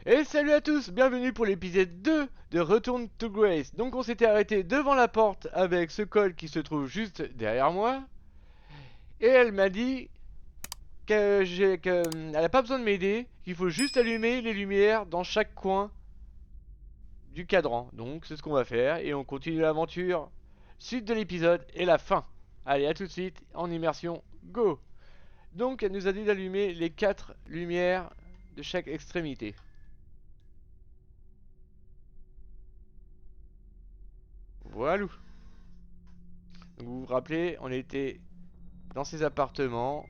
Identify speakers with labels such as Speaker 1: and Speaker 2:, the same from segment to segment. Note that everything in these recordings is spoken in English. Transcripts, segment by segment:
Speaker 1: Et salut à tous, bienvenue pour l'épisode 2 de Return to Grace. Donc on s'était arrêté devant la porte avec ce col qui se trouve juste derrière moi. Et elle m'a dit qu'elle n'a pas besoin de m'aider, qu'il faut juste allumer les lumières dans chaque coin du cadran. Donc c'est ce qu'on va faire et on continue l'aventure. Suite de l'épisode et la fin. Allez, à tout de suite, en immersion, go. Donc elle nous a dit d'allumer les 4 lumières de chaque extrémité. Voilà. Donc vous vous rappelez, on était dans ces appartements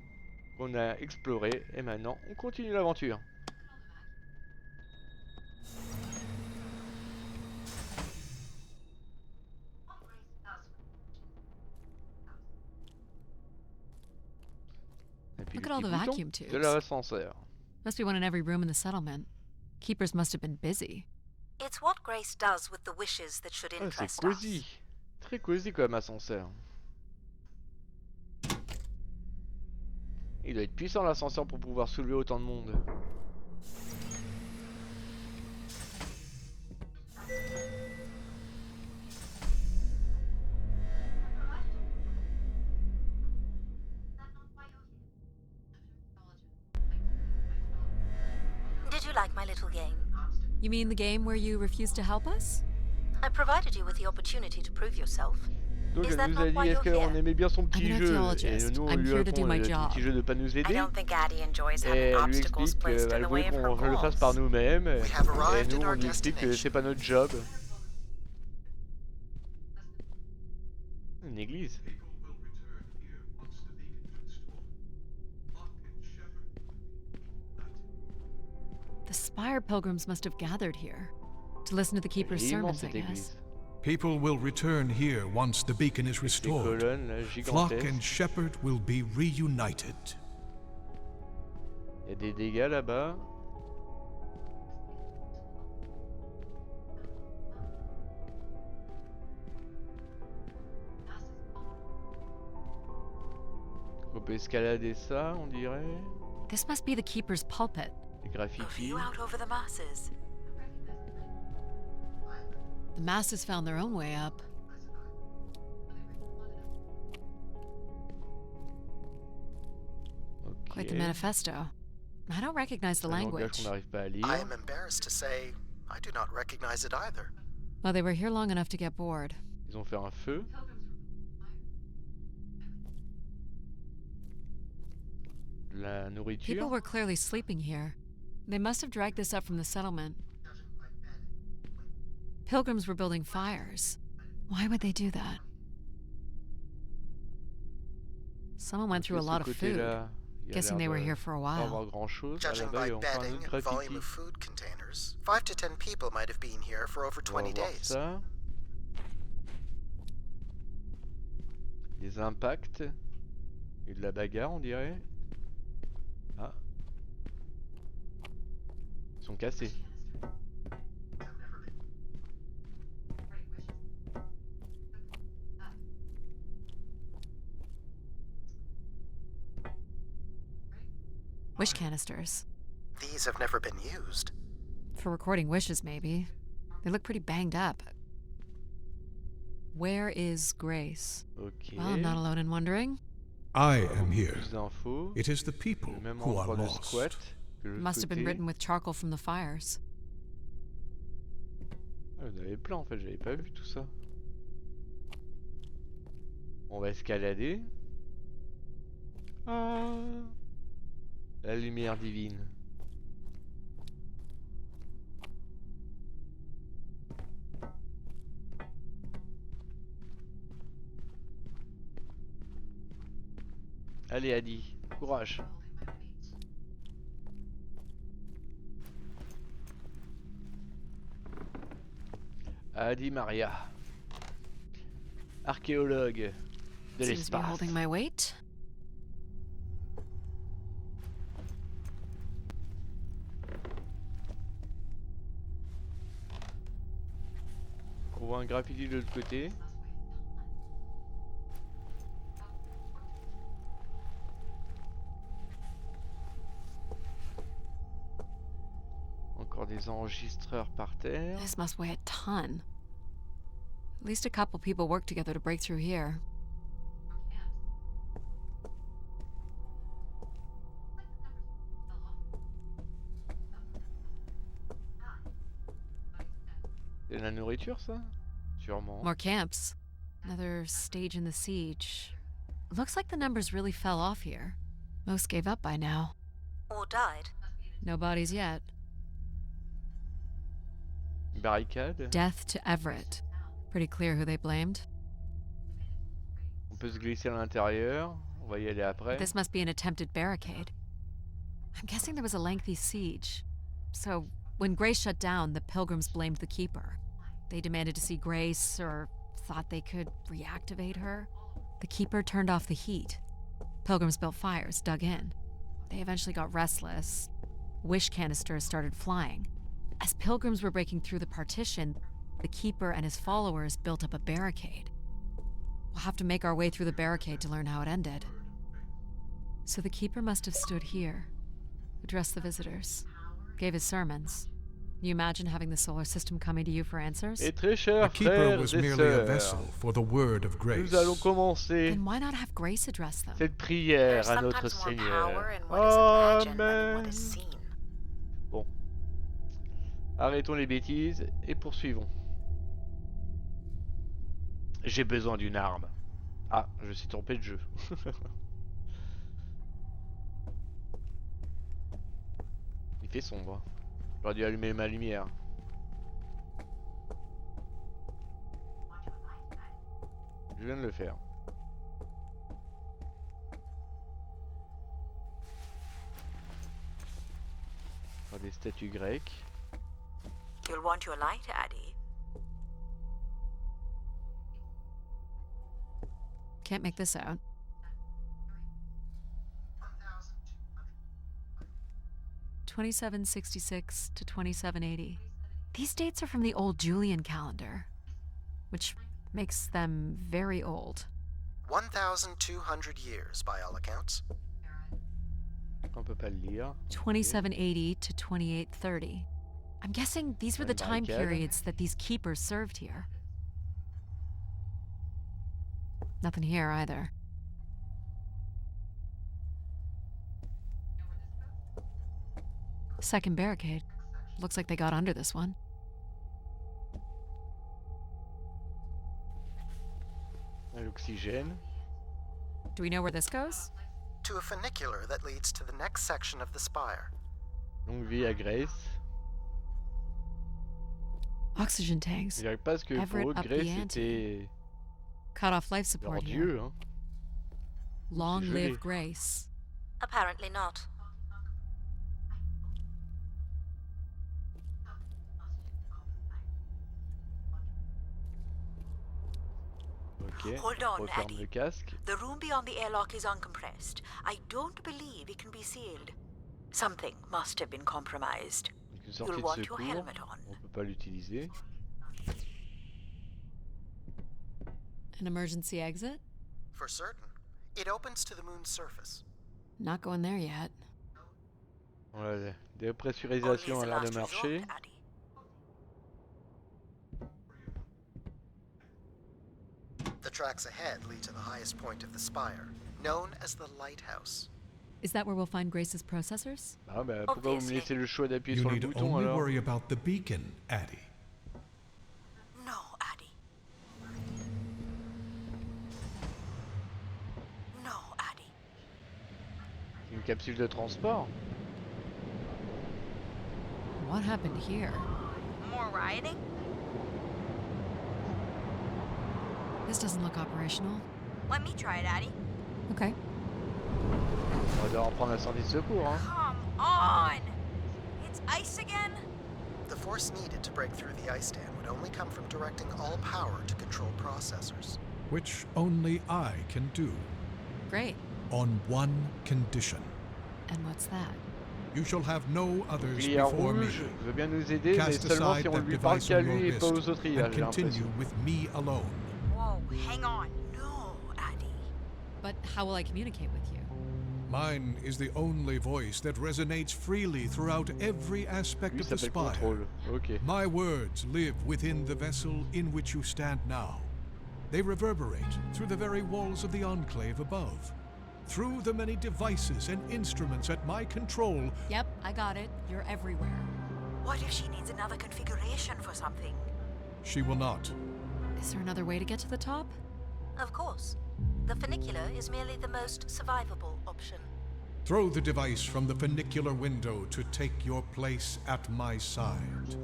Speaker 1: qu'on a explorés et maintenant on continue l'aventure. Et puis
Speaker 2: Look
Speaker 1: le
Speaker 2: at all
Speaker 1: petit
Speaker 2: the
Speaker 1: bouton
Speaker 2: vacuum
Speaker 1: de
Speaker 2: tubes.
Speaker 1: l'ascenseur.
Speaker 2: Must be one in every room in the settlement. Keepers must have been busy.
Speaker 3: It's what Grace does with the wishes that should
Speaker 1: Ah, c'est
Speaker 3: interest
Speaker 1: cosy.
Speaker 3: us.
Speaker 1: Très cosy comme ascenseur. Il doit être puissant l'ascenseur pour pouvoir soulever autant de monde.
Speaker 3: Did you like my little game?
Speaker 2: You mean the game where you refused to help us?
Speaker 3: I provided you with the opportunity to prove yourself.
Speaker 1: Donc
Speaker 3: Is
Speaker 1: elle
Speaker 3: that
Speaker 1: nous
Speaker 3: not
Speaker 1: a
Speaker 3: why
Speaker 1: dit est-ce
Speaker 3: you're
Speaker 1: qu'on
Speaker 3: here?
Speaker 1: aimait bien son
Speaker 2: I'm
Speaker 1: petit
Speaker 2: an
Speaker 1: jeu. Et
Speaker 2: archaeologist.
Speaker 1: nous on
Speaker 2: I'm
Speaker 1: lui
Speaker 2: here to do
Speaker 1: répond
Speaker 2: my
Speaker 1: le
Speaker 2: job.
Speaker 1: petit jeu de pas nous
Speaker 3: I
Speaker 1: aider.
Speaker 3: don't think Addie enjoys
Speaker 1: Et
Speaker 3: having
Speaker 1: elle lui
Speaker 3: obstacles
Speaker 1: explique
Speaker 3: placed in
Speaker 1: qu'elle
Speaker 3: the
Speaker 1: voulait
Speaker 3: way of her
Speaker 1: qu'on le fasse par
Speaker 3: goals.
Speaker 1: nous-mêmes.
Speaker 4: We have
Speaker 1: Et
Speaker 4: arrived
Speaker 1: nous
Speaker 4: at
Speaker 1: on
Speaker 4: our
Speaker 1: lui explique que c'est
Speaker 4: destination.
Speaker 1: pas notre job. Une église.
Speaker 2: The Spire pilgrims must have gathered here to listen to the
Speaker 1: Elle
Speaker 2: keeper's
Speaker 1: est immense
Speaker 2: sermons, I
Speaker 1: cette
Speaker 2: guess.
Speaker 1: église.
Speaker 4: People will return here once the beacon is
Speaker 1: Des
Speaker 4: restored.
Speaker 1: colonnes là,
Speaker 4: Flock and
Speaker 1: gigantesques.
Speaker 4: shepherd will be reunited.
Speaker 1: Il y a des dégâts là-bas. On peut escalader ça, on dirait.
Speaker 2: This must be the keeper's pulpit.
Speaker 1: Des
Speaker 3: A
Speaker 1: graffitis.
Speaker 3: view out over the masses.
Speaker 2: The masses found their own way up. Quite the
Speaker 1: Ok.
Speaker 2: manifesto. I don't recognize the
Speaker 1: Un langage
Speaker 2: language.
Speaker 1: qu'on n'arrive pas à lire.
Speaker 5: I am embarrassed to say I do not recognize it either.
Speaker 2: Well, they were here long enough to get bored.
Speaker 1: Ils ont fait un feu. De la nourriture.
Speaker 2: People were clearly sleeping here. They must have dragged this up from the settlement. Pilgrims were building fires. Why would they do that? Someone went through a
Speaker 1: De ce
Speaker 2: lot of food.
Speaker 1: côté-là, il y a
Speaker 2: Guessing they
Speaker 1: l'air
Speaker 2: were
Speaker 1: de
Speaker 2: here for a
Speaker 1: pas
Speaker 2: while.
Speaker 1: avoir grand chose.
Speaker 5: Judging
Speaker 1: Là-bas,
Speaker 5: by
Speaker 1: il y a encore un
Speaker 5: bedding
Speaker 1: autre
Speaker 5: and volume
Speaker 1: graffiti.
Speaker 5: of food containers, 5 to 10 people might have been here for over
Speaker 1: On va
Speaker 5: 20
Speaker 1: voir
Speaker 5: days.
Speaker 1: ça. Des impacts. Et de la bagarre, on dirait. Ah. Ils sont cassés.
Speaker 2: Wish canisters.
Speaker 5: These have never been used.
Speaker 2: For recording wishes, maybe. They look pretty banged up. Where is Grace?
Speaker 1: Ok.
Speaker 2: Well, I'm not alone in wondering.
Speaker 4: I am here.
Speaker 1: Plus d'infos.
Speaker 4: It is the people
Speaker 1: Le même
Speaker 4: who are
Speaker 1: endroit de squat.
Speaker 4: lost.
Speaker 1: Que de l'autre
Speaker 2: Must have been
Speaker 1: côté.
Speaker 2: written with charcoal from the fires.
Speaker 1: Ah, vous en avez plein en fait, j'avais pas vu tout ça. On va escalader. Ah, la lumière divine. Allez Adi, courage. Adi Maria, archéologue de
Speaker 2: Seems to be
Speaker 1: l'espace.
Speaker 2: holding my weight.
Speaker 1: On voit un graffiti de l'autre côté. Encore des enregistreurs par terre.
Speaker 2: This must weigh a ton. At least a couple people worked together to break through here.
Speaker 1: C'est de la nourriture, ça? Sûrement.
Speaker 2: More camps. Another stage in the siege. Looks like the numbers really fell off here. Most gave up by now.
Speaker 3: Or died.
Speaker 2: No bodies yet.
Speaker 1: Barricade.
Speaker 2: Death to Everett. Pretty clear who they blamed.
Speaker 1: On peut se glisser à l'intérieur. On va y aller après.
Speaker 2: This must be an attempted barricade. I'm guessing there was a lengthy siege. So, when Grace shut down, the Pilgrims blamed the Keeper. They demanded to see Grace, or thought they could reactivate her. The Keeper turned off the heat. Pilgrims built fires, dug in. They eventually got restless. Wish canisters started flying. As Pilgrims were breaking through the partition, the Keeper and his followers built up a barricade. We'll have to make our way through the barricade to learn how it ended. So the Keeper must have stood here, addressed the visitors, gave his sermons. Can you imagine having the solar system coming to you for answers?
Speaker 1: Et très
Speaker 4: The
Speaker 1: chers
Speaker 4: keeper
Speaker 1: frères
Speaker 4: was
Speaker 1: et
Speaker 4: merely a
Speaker 1: sœurs,
Speaker 4: vessel for the word of grace.
Speaker 1: nous allons commencer
Speaker 2: Then why not have Grace address them?
Speaker 1: cette prière
Speaker 3: There's
Speaker 1: à notre
Speaker 3: sometimes more
Speaker 1: Seigneur.
Speaker 3: power in what is imagined than in what
Speaker 1: Amen.
Speaker 3: is seen.
Speaker 1: Bon. Arrêtons les bêtises et poursuivons. J'ai besoin d'une arme. Ah, je me suis trompé de jeu. Il fait sombre. J'aurais dû allumer ma lumière. Je viens de le faire. Encore des statues grecques.
Speaker 3: You'll want your light, Addie.
Speaker 2: Can't make this out. 2766 to 2780. These dates are from the old Julian calendar, which makes them very old.
Speaker 5: 1,200 years by all accounts.
Speaker 1: On peut pas le lire.
Speaker 2: 2780 to 2830. I'm guessing these were the time
Speaker 1: Barricade.
Speaker 2: periods that these keepers served here. Nothing here either. Second barricade. Looks like they got under this one.
Speaker 1: L'oxygène.
Speaker 2: Do we know where this goes?
Speaker 5: To a funicular that leads to the next section of the spire.
Speaker 1: Longue vie à Grace.
Speaker 2: Oxygen tanks.
Speaker 1: Je dirais pas parce que pour
Speaker 2: Everett
Speaker 1: eux,
Speaker 2: up the
Speaker 1: Grace
Speaker 2: ante.
Speaker 1: était
Speaker 2: Cut off life
Speaker 1: leur
Speaker 2: support here.
Speaker 1: dieu. Hein.
Speaker 2: Long
Speaker 1: joli.
Speaker 2: live Grace.
Speaker 3: Apparently not.
Speaker 1: Ok,
Speaker 3: Hold
Speaker 1: on
Speaker 3: on,
Speaker 1: referme
Speaker 3: Addie.
Speaker 1: le casque.
Speaker 3: The room beyond the airlock is uncompressed. I don't believe it can be sealed. Something must have been compromised.
Speaker 1: Donc une sortie
Speaker 3: You'll
Speaker 1: de
Speaker 3: want your
Speaker 1: secours,
Speaker 3: helmet on.
Speaker 1: on peut pas l'utiliser.
Speaker 2: An emergency exit?
Speaker 5: For certain, it opens to the moon's surface.
Speaker 2: Not going there yet.
Speaker 1: Ouais,
Speaker 3: Only
Speaker 1: dépressurisation
Speaker 3: as
Speaker 1: a
Speaker 3: a
Speaker 1: l'air de
Speaker 3: last
Speaker 1: marcher.
Speaker 3: resort, Addie.
Speaker 5: The tracks ahead lead to the highest point of the spire, known as the lighthouse.
Speaker 2: Is that where we'll find Grace's processors?
Speaker 1: Ah bah pourquoi vous me laissez le choix d'appuyer
Speaker 4: You
Speaker 1: sur le
Speaker 4: need
Speaker 1: bouton
Speaker 4: only
Speaker 1: alors?
Speaker 4: worry about the beacon, Addie.
Speaker 3: No, Addie. No, Addie.
Speaker 1: Une capsule de transport?
Speaker 2: What happened here?
Speaker 3: More rioting?
Speaker 2: This doesn't look operational.
Speaker 3: Let me try it, Addie.
Speaker 2: Okay.
Speaker 1: On va devoir prendre la sortie de secours. Hein.
Speaker 3: Come on! It's ice again?
Speaker 5: The force needed to break through the ice dam would only come from directing all power to control processors.
Speaker 4: Which only I can do,
Speaker 2: Great.
Speaker 4: on one condition.
Speaker 2: And what's that?
Speaker 4: You shall have no others
Speaker 1: Bouclier
Speaker 4: before me.
Speaker 1: rouge veut bien nous aider, mais
Speaker 4: Cast
Speaker 1: seulement
Speaker 4: aside
Speaker 1: si on
Speaker 4: that
Speaker 1: lui parle
Speaker 4: device
Speaker 1: qu'à
Speaker 4: on your
Speaker 1: lui et pas aux
Speaker 4: wrist,
Speaker 1: autres IA,
Speaker 4: and
Speaker 1: j'ai
Speaker 4: continue
Speaker 1: l'impression.
Speaker 4: with me alone.
Speaker 3: Whoa, hang on. No, Addie.
Speaker 2: But how will I communicate with you?
Speaker 4: Mine is the only voice that resonates freely throughout every aspect
Speaker 1: Lui
Speaker 4: of the
Speaker 1: s'appelle
Speaker 4: spire.
Speaker 1: Contrôle. Ok.
Speaker 4: My words live within the vessel in which you stand now. They reverberate through the very walls of the enclave above. Through the many devices and instruments at my control,
Speaker 2: Yep, I got it. You're everywhere.
Speaker 3: What if she needs another configuration for something?
Speaker 4: she will not.
Speaker 2: Is there another way to get to the top?
Speaker 6: Of course. The funicular is merely the most survivable option.
Speaker 4: Throw the device from the funicular window to take your place at my side.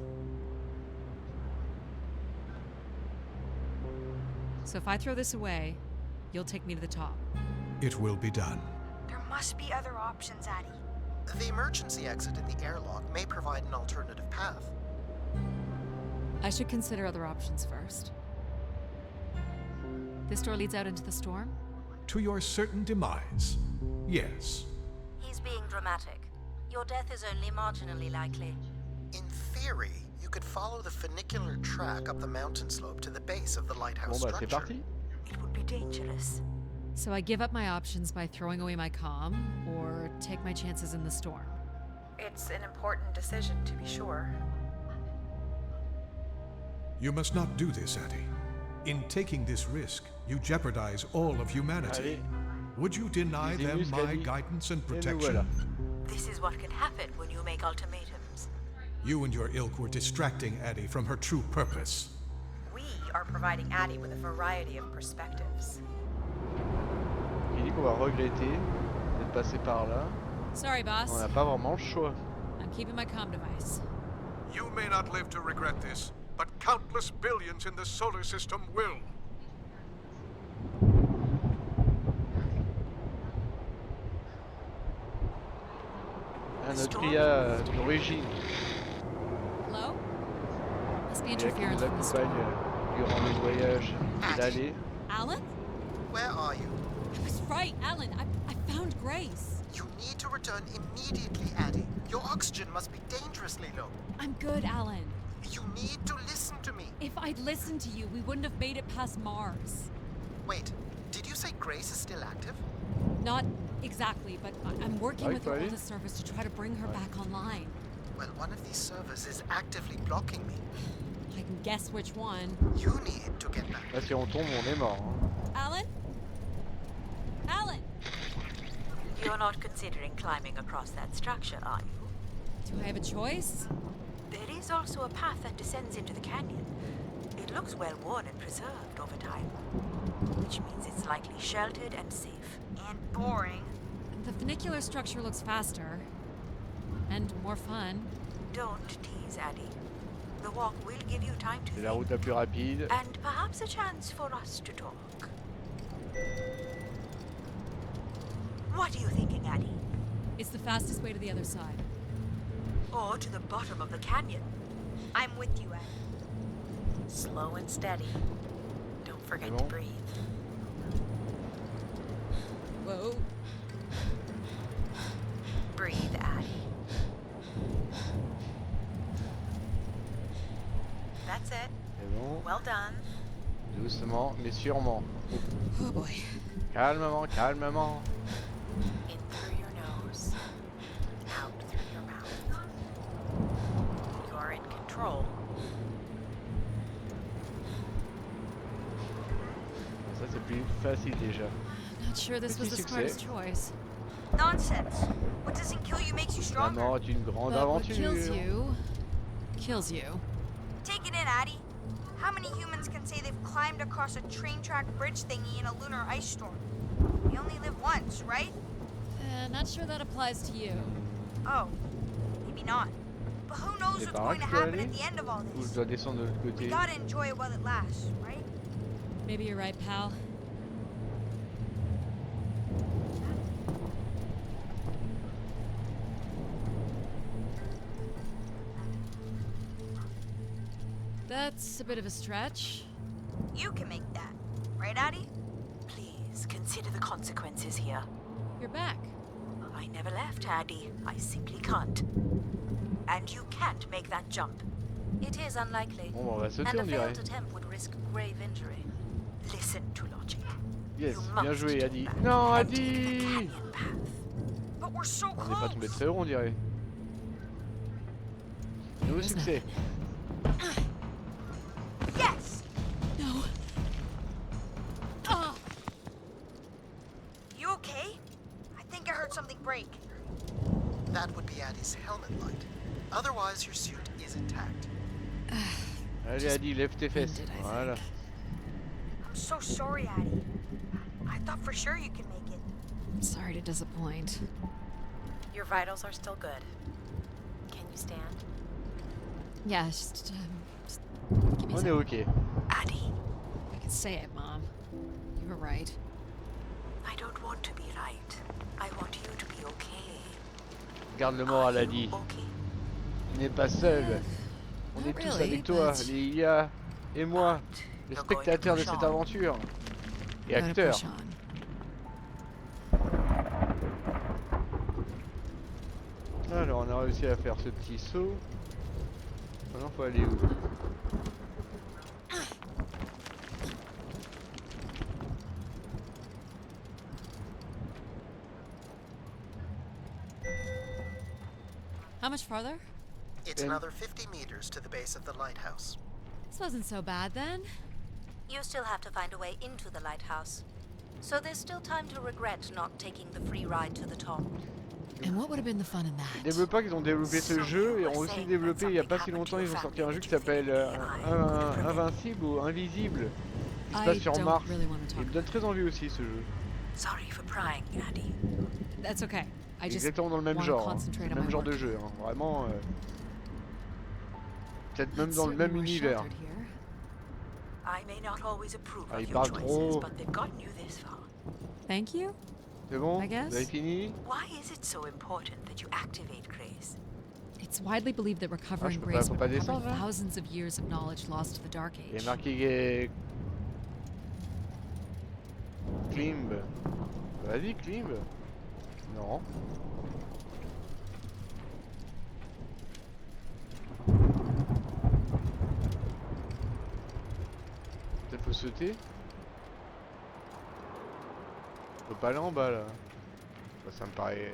Speaker 2: So if I throw this away, you'll take me to the top.
Speaker 4: It will be done.
Speaker 7: There must be other options, Addie.
Speaker 5: The emergency exit in the airlock may provide an alternative path.
Speaker 2: I should consider other options first. This door leads out into the storm?
Speaker 4: To your certain demise, yes.
Speaker 6: He's being dramatic. Your death is only marginally likely.
Speaker 5: In theory, you could follow the funicular track up the mountain slope to the base of the
Speaker 1: Bon
Speaker 5: lighthouse
Speaker 1: bah c'est
Speaker 5: structure.
Speaker 1: parti.
Speaker 3: It would be dangerous.
Speaker 2: So I give up my options by throwing away my comm, or take my chances in the storm.
Speaker 7: It's an important decision, to be sure.
Speaker 4: You must not do this, Addie. In taking this risk, you jeopardize all of humanity.
Speaker 1: Allez.
Speaker 4: Would you deny
Speaker 1: Lisez
Speaker 4: them
Speaker 1: muscles,
Speaker 4: my
Speaker 1: Addie.
Speaker 4: guidance and
Speaker 1: Et nous
Speaker 4: protection?
Speaker 1: voilà.
Speaker 3: This is what can happen when you make ultimatums.
Speaker 4: You and your ilk were distracting Addie from her true purpose.
Speaker 7: We are providing Addie with a variety of perspectives.
Speaker 1: Il dit qu'on va regretter d'être passé par là.
Speaker 2: Sorry, boss.
Speaker 1: On n'a pas vraiment le choix.
Speaker 2: I'm keeping my comm device.
Speaker 4: You may not live to regret this, but countless billions in the solar system will.
Speaker 1: Notre IA d'origine.
Speaker 2: Hello? Must be
Speaker 1: L'IA qui
Speaker 2: interference
Speaker 1: nous
Speaker 2: from the
Speaker 1: accompagne
Speaker 2: storm.
Speaker 1: durant le voyage et l'aller.
Speaker 2: Alan?
Speaker 5: Where are you?
Speaker 2: I was right, Alan. I found Grace.
Speaker 5: You need to return immediately, Addie. Your oxygen must be dangerously low.
Speaker 2: I'm good, Alan.
Speaker 5: You need to listen to me.
Speaker 2: If I'd listened to you, we wouldn't have made it past Mars.
Speaker 5: Wait, did you say Grace is still active?
Speaker 2: Not exactly, but I'm working
Speaker 1: Hi,
Speaker 2: with her
Speaker 1: Freddie.
Speaker 2: oldest service to try to bring her back online.
Speaker 5: Well, one of these servers is actively blocking me.
Speaker 2: I can guess which one.
Speaker 5: You need to get back.
Speaker 1: Là si on tombe on est mort. Hein.
Speaker 2: Alan? Alan!
Speaker 3: You're not considering climbing across that structure, are you?
Speaker 2: Do I have a choice?
Speaker 3: There is also a path that descends into the canyon. It looks well worn and preserved over time, which means it's likely sheltered and safe.
Speaker 7: And boring.
Speaker 2: The funicular structure looks faster. And more fun.
Speaker 3: Don't tease, Addie. The walk will give you time to
Speaker 1: C'est la
Speaker 3: think,
Speaker 1: route la plus rapide.
Speaker 3: and perhaps a chance for us to talk. What are you thinking, Addie?
Speaker 2: It's the fastest way to the other side.
Speaker 3: Or to the bottom of the canyon?
Speaker 7: I'm with you, Addie.
Speaker 6: Slow and steady. Don't forget
Speaker 1: C'est
Speaker 6: to
Speaker 1: bon?
Speaker 6: breathe.
Speaker 2: Whoa.
Speaker 6: Breathe, Addie.
Speaker 7: That's it.
Speaker 1: C'est bon.
Speaker 7: Well done.
Speaker 1: Doucement mais sûrement.
Speaker 2: Oh boy.
Speaker 1: Calmement, calmement.
Speaker 6: In through your nose. Out through your mouth. You're in control.
Speaker 1: Ça c'est plus facile déjà.
Speaker 2: Not sure this was the
Speaker 1: Petit
Speaker 2: smartest
Speaker 1: succès.
Speaker 2: choice.
Speaker 7: Nonsense. What doesn't kill you makes you
Speaker 1: La
Speaker 7: stronger.
Speaker 1: mort est une grande
Speaker 2: But what
Speaker 1: aventure.
Speaker 2: kills you.
Speaker 7: Take it in, Addie. How many humans can say they've climbed across a train track bridge thingy in a lunar ice storm? We only live once, right?
Speaker 2: Not sure that applies to you.
Speaker 7: Oh, maybe not. But who knows
Speaker 1: C'est
Speaker 7: what's
Speaker 1: par là
Speaker 7: going
Speaker 1: que
Speaker 7: to
Speaker 1: je dois
Speaker 7: happen
Speaker 1: aller
Speaker 7: at the end of all
Speaker 1: Ou je
Speaker 7: this?
Speaker 1: dois descendre de l'autre
Speaker 7: We
Speaker 1: côté.
Speaker 7: gotta enjoy it while it lasts, right?
Speaker 2: Maybe you're right, pal. That's a bit of a stretch.
Speaker 7: You can make that, right, Addie?
Speaker 3: Please consider the consequences here.
Speaker 2: You're back.
Speaker 3: I never left, Addie. I simply can't. And you can't make that jump.
Speaker 6: It is unlikely.
Speaker 1: Bon bah, on va sauter
Speaker 6: And a
Speaker 1: on dirait.
Speaker 6: failed attempt would risk grave injury.
Speaker 3: Listen to logic.
Speaker 1: Yes,
Speaker 3: You
Speaker 1: bien
Speaker 3: must
Speaker 1: joué
Speaker 3: turn
Speaker 1: Adi.
Speaker 3: back
Speaker 1: Non
Speaker 3: and take the
Speaker 1: Adi.
Speaker 3: canyon path.
Speaker 7: But we're so
Speaker 1: On n'est pas tombé
Speaker 7: close.
Speaker 1: très haut, on dirait. Nouveau succès.
Speaker 7: Yes.
Speaker 2: No.
Speaker 7: You okay? I think I heard something break.
Speaker 5: That would be Addie's helmet light. Otherwise, your suit is intact.
Speaker 1: Allez, Adi, lève tes fesses.
Speaker 2: winded, I
Speaker 1: Voilà.
Speaker 7: I'm so sorry, Addie. I thought for sure you could make it.
Speaker 2: I'm sorry to disappoint.
Speaker 6: Your vitals are still good. Can you stand?
Speaker 2: Yeah, just give me a
Speaker 1: On est
Speaker 2: second.
Speaker 1: ok.
Speaker 7: Addie,
Speaker 2: I can say it, Mom. You were right.
Speaker 3: I don't want to be right. I want you to be okay.
Speaker 1: Garde le moral,
Speaker 3: Are
Speaker 1: Adi.
Speaker 3: you okay?
Speaker 1: Tu n'es pas seul. On
Speaker 2: Not
Speaker 1: est tous
Speaker 2: really,
Speaker 1: avec toi,
Speaker 2: but
Speaker 1: les IA et moi, les
Speaker 3: You're going to
Speaker 1: spectateurs de
Speaker 3: push
Speaker 1: cette
Speaker 3: on.
Speaker 1: aventure. Et
Speaker 2: gotta
Speaker 1: acteurs.
Speaker 2: push on.
Speaker 1: Alors, on a réussi à faire ce petit saut. Maintenant, faut aller où?
Speaker 2: How much farther?
Speaker 5: It's another 50 meters to the base of the lighthouse.
Speaker 2: This wasn't so bad then.
Speaker 8: You still have to find a way into the lighthouse. So there's still time to regret not taking the free ride to the top.
Speaker 2: And what would have been the fun in
Speaker 1: Les
Speaker 2: that?
Speaker 1: développeurs qui ont développé ce jeu et ont aussi développé il n'y a pas si longtemps, ils ont sorti un jeu qui s'appelle Invincible ou Invisible. Qui se passe
Speaker 2: I
Speaker 1: sur
Speaker 2: don't
Speaker 1: Mars.
Speaker 2: really want to
Speaker 1: Il
Speaker 2: talk.
Speaker 1: me donne très envie aussi ce jeu.
Speaker 3: Sorry for prying, Addie.
Speaker 2: That's okay. I just
Speaker 1: Exactement dans le même
Speaker 2: wanna
Speaker 1: genre.
Speaker 2: concentrate
Speaker 1: Le
Speaker 2: on
Speaker 1: même
Speaker 2: my
Speaker 1: genre de
Speaker 2: work.
Speaker 1: jeu. Vraiment. Peut-être même
Speaker 2: It's
Speaker 1: dans le même
Speaker 2: certainly more
Speaker 1: univers.
Speaker 2: sheltered here.
Speaker 3: I may not always approve
Speaker 1: Ah,
Speaker 3: of
Speaker 1: il
Speaker 3: your
Speaker 1: parle
Speaker 3: choices,
Speaker 1: trop.
Speaker 3: but they've gotten you this far.
Speaker 2: Thank you.
Speaker 1: C'est bon?
Speaker 2: I guess.
Speaker 1: Vous avez fini?
Speaker 3: Why is it so important that you activate Grace?
Speaker 2: It's widely believed that recovering
Speaker 1: je peux
Speaker 2: grace
Speaker 1: pas
Speaker 2: would recover
Speaker 1: descendre, là?
Speaker 2: thousands of years of knowledge lost to the Dark
Speaker 1: Il
Speaker 2: Age.
Speaker 1: est marqué Climb. Vas-y, climb. Non. Peut-être faut sauter. Faut pas aller en bas là. Ça me paraît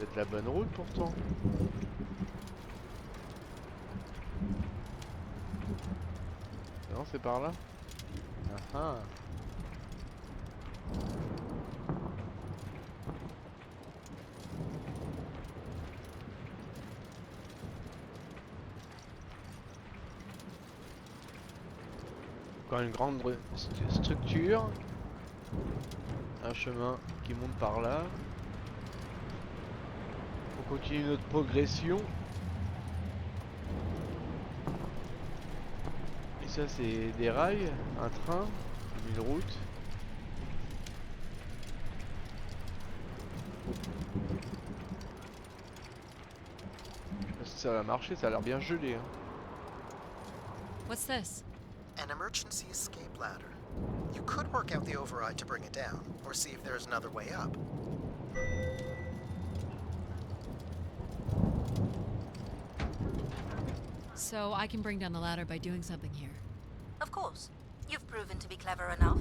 Speaker 1: être la bonne route pourtant. Non, c'est par là. Ah ah. Encore une grande structure. Un chemin qui monte par là. On continue notre progression. Et ça c'est des rails, un train, une route. Je sais pas si ça va marcher, ça a l'air bien gelé. Hein.
Speaker 2: What's this?
Speaker 5: An emergency escape ladder. You could work out the override to bring it down, or see if there's another way up.
Speaker 2: So I can bring down the ladder by doing something here.
Speaker 8: Of course. You've proven to be clever enough.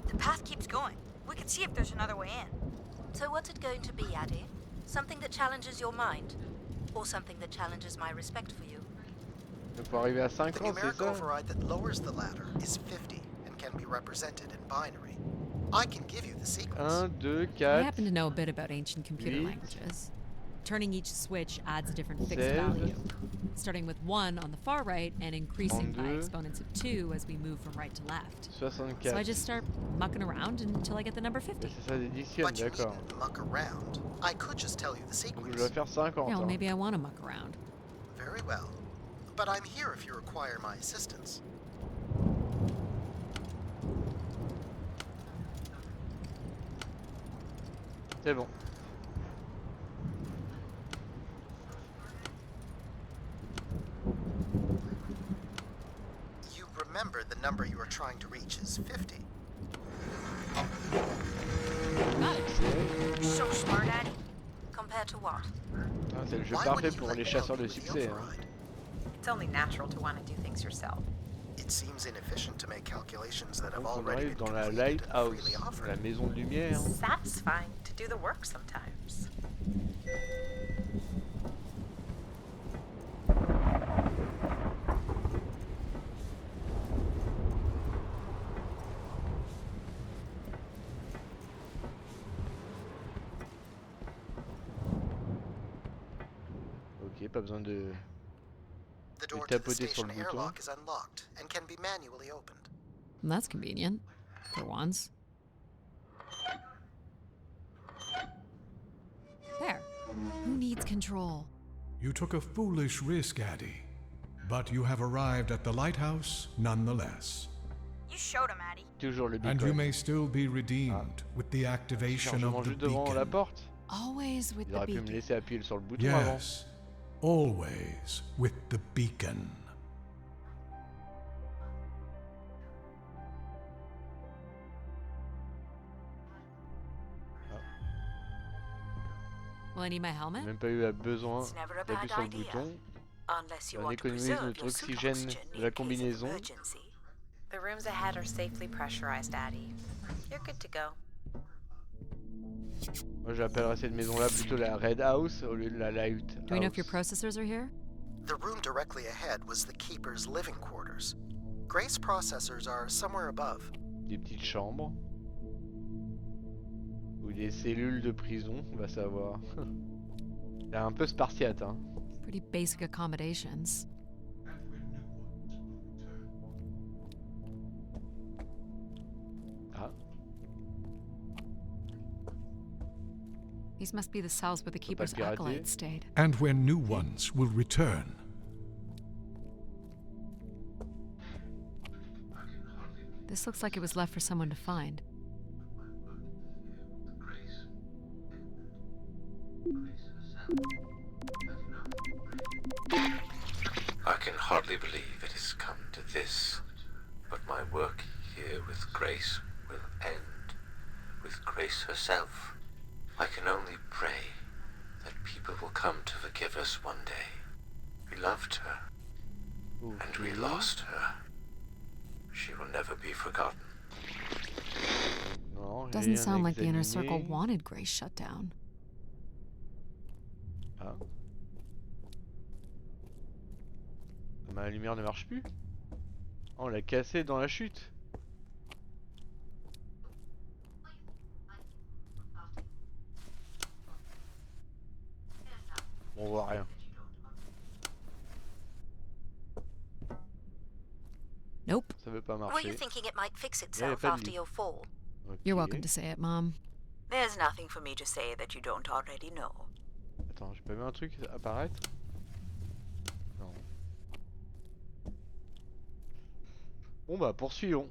Speaker 7: The path keeps going. We can see if there's another way in.
Speaker 8: So what's it going to be, Addie? Something that challenges your mind? Or something that challenges my respect for you?
Speaker 1: Donc pour arriver à
Speaker 5: The
Speaker 1: 50, c'est
Speaker 5: numeric
Speaker 1: ça?
Speaker 5: override that lowers the ladder is 50 and can be represented in binary. I can give you the sequence.
Speaker 1: 1, 2,
Speaker 2: I
Speaker 1: 4,
Speaker 2: happen to know a bit about ancient computer
Speaker 1: Huit.
Speaker 2: languages. Turning each switch adds a different fixed
Speaker 1: 16.
Speaker 2: value, starting with 1 on the far right and increasing by
Speaker 1: 32.
Speaker 2: exponents of 2 as we move from right to left.
Speaker 1: 64.
Speaker 2: So I just start mucking around until I get the number 50.
Speaker 1: Et c'est ça d'additionne,
Speaker 5: But you
Speaker 1: d'accord.
Speaker 5: needn't muck around. I could just tell you the
Speaker 1: Donc je
Speaker 5: sequence.
Speaker 1: dois faire 50.
Speaker 2: No,
Speaker 1: hein.
Speaker 2: maybe I want to muck around.
Speaker 5: Very well. But I'm here if you require my assistance.
Speaker 1: C'est bon.
Speaker 5: You remember the number you are trying to reach is 50.
Speaker 2: Got it.
Speaker 7: You're so smart, Addie.
Speaker 8: Compared to what?
Speaker 1: Ah, c'est le jeu
Speaker 5: Why
Speaker 1: parfait
Speaker 5: wouldn't you
Speaker 1: pour
Speaker 5: let
Speaker 1: les
Speaker 5: me
Speaker 1: chasseurs
Speaker 5: help
Speaker 1: de
Speaker 5: you with the
Speaker 1: succès. Hein.
Speaker 5: override?
Speaker 6: It's only natural to want to do things yourself.
Speaker 5: It seems inefficient to make calculations that have
Speaker 1: Donc on
Speaker 5: already
Speaker 1: arrive
Speaker 5: been
Speaker 1: dans la
Speaker 5: completed and
Speaker 1: lighthouse,
Speaker 5: freely offered.
Speaker 1: la maison de lumière.
Speaker 6: Satisfying to do the work sometimes.
Speaker 1: Ok, pas besoin de...
Speaker 5: The door to the
Speaker 1: tapoter sur
Speaker 5: station
Speaker 1: le bouton.
Speaker 5: airlock is unlocked and can be manually opened.
Speaker 2: That's convenient. For once. There. Who needs control?
Speaker 4: You took a foolish risk, Addie, but you have arrived at the lighthouse nonetheless.
Speaker 7: You showed him, Addie.
Speaker 1: Toujours le
Speaker 4: And you
Speaker 1: beacon.
Speaker 4: may still be redeemed with the activation
Speaker 1: Chargement
Speaker 4: of the
Speaker 1: juste devant la
Speaker 4: beacon.
Speaker 1: porte.
Speaker 2: Always with
Speaker 1: Il
Speaker 2: the
Speaker 1: aurait pu me
Speaker 2: beacon.
Speaker 1: laisser appuyer sur le bouton avant.
Speaker 4: Yes, always with the beacon.
Speaker 2: Will I need my
Speaker 1: J'ai
Speaker 2: helmet?
Speaker 1: même pas eu besoin
Speaker 3: It's never a
Speaker 1: d'appuyer
Speaker 3: bad
Speaker 1: sur le
Speaker 3: idea.
Speaker 1: bouton.
Speaker 3: Unless you
Speaker 1: On
Speaker 3: want to
Speaker 1: économise
Speaker 3: preserve
Speaker 1: notre
Speaker 3: your suit
Speaker 1: oxygène
Speaker 3: oxygen
Speaker 1: de la
Speaker 3: in case of
Speaker 1: combinaison.
Speaker 3: emergency.
Speaker 6: The rooms ahead are safely pressurized, Addie. You're good to go.
Speaker 1: Moi j'appellerais cette maison-là plutôt la Red House au lieu de la Light
Speaker 2: Do we know if your
Speaker 1: House.
Speaker 2: processors are here?
Speaker 5: The room directly ahead was the Keeper's living quarters. Grace processors are somewhere above.
Speaker 1: Des petites chambres. Ou des cellules de prison, on va savoir. C'est un peu spartiate, hein.
Speaker 2: Pretty basic accommodations.
Speaker 1: Ah,
Speaker 2: These must be the cells where the
Speaker 1: Faut pas
Speaker 2: Keeper's
Speaker 1: pirater.
Speaker 2: acolytes stayed.
Speaker 4: And where new ones will return.
Speaker 2: This looks like it was left for someone to find.
Speaker 9: I can hardly believe it has come to this, but my work here with Grace will end with Grace herself. I can only pray that people will come to forgive us one day. We loved her, and we lost her. She will never be forgotten.
Speaker 1: non,
Speaker 2: Doesn't
Speaker 1: rien
Speaker 2: sound
Speaker 1: à
Speaker 2: like the inner circle
Speaker 1: examiner.
Speaker 2: wanted Grace shut down.
Speaker 1: Ah. Ma lumière ne marche plus. Oh, on l'a cassé dans la chute. On voit rien.
Speaker 2: Nope.
Speaker 1: Ça veut pas
Speaker 8: Were you
Speaker 1: marcher.
Speaker 8: thinking it might fix
Speaker 1: y a
Speaker 8: itself
Speaker 1: pas de
Speaker 8: after
Speaker 1: lit.
Speaker 8: your fall?
Speaker 2: You're
Speaker 1: Ok.
Speaker 2: welcome to say it, Mom.
Speaker 3: There's nothing for me to say that you don't already know.
Speaker 1: Attends, j'ai pas vu un truc apparaître? Non. Bon bah poursuivons.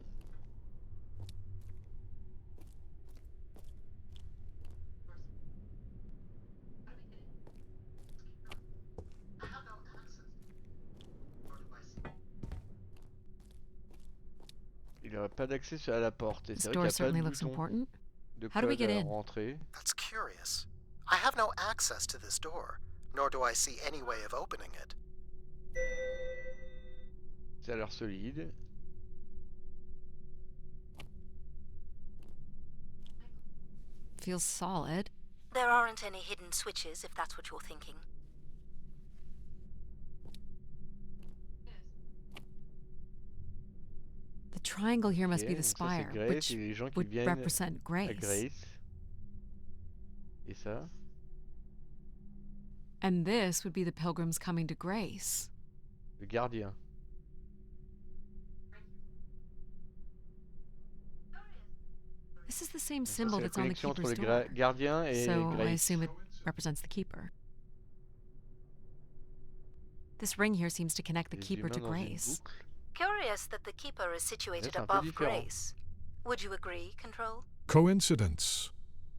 Speaker 1: Il n'y aurait pas d'accès à la porte et
Speaker 2: This
Speaker 1: c'est vrai
Speaker 2: door
Speaker 1: qu'il n'y a pas
Speaker 2: certainly
Speaker 1: de
Speaker 2: looks
Speaker 1: bouton
Speaker 2: important.
Speaker 1: de
Speaker 2: How do we
Speaker 1: code
Speaker 2: get
Speaker 1: à
Speaker 2: in?
Speaker 1: rentrer.
Speaker 5: That's curious. I have no access to this door, nor do I see any way of opening it.
Speaker 1: Ça a l'air solide.
Speaker 2: Feels solid.
Speaker 8: There aren't any hidden switches, if that's what you're thinking.
Speaker 2: The triangle here must
Speaker 1: Ok,
Speaker 2: be the
Speaker 1: donc ça, c'est
Speaker 2: spire,
Speaker 1: Grace
Speaker 2: which
Speaker 1: et les gens qui
Speaker 2: would
Speaker 1: viennent
Speaker 2: represent
Speaker 1: à
Speaker 2: Grace.
Speaker 1: Grace. Et ça?
Speaker 2: And this would be the pilgrims coming to Grace.
Speaker 1: Le gardien.
Speaker 2: This is the same
Speaker 1: Donc ça,
Speaker 2: symbol
Speaker 1: c'est la
Speaker 2: that's on the
Speaker 1: connexion entre
Speaker 2: Keeper's
Speaker 1: le
Speaker 2: door.
Speaker 1: gardien et
Speaker 2: So I
Speaker 1: Grace.
Speaker 2: assume it represents the Keeper. This ring here seems to connect the
Speaker 1: Les
Speaker 2: Keeper to
Speaker 1: humains dans une
Speaker 2: Grace.
Speaker 1: boucle.
Speaker 8: Curious that the Keeper is situated
Speaker 1: c'est un peu
Speaker 8: above
Speaker 1: différent.
Speaker 8: Grace. Would you agree, Control?
Speaker 4: Coincidence.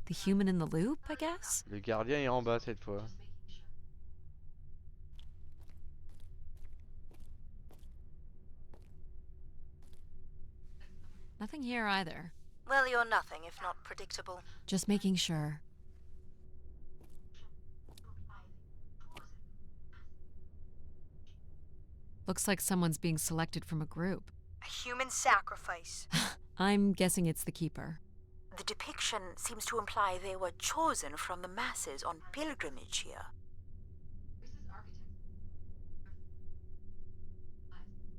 Speaker 2: The human in the loop, I guess?
Speaker 1: Le gardien est en bas cette fois.
Speaker 2: Nothing here either.
Speaker 8: Well, you're nothing if not predictable.
Speaker 2: Just making sure. Looks like someone's being selected from a group.
Speaker 7: A human sacrifice.
Speaker 2: I'm guessing it's the keeper.
Speaker 3: The depiction seems to imply they were chosen from the masses on pilgrimage here.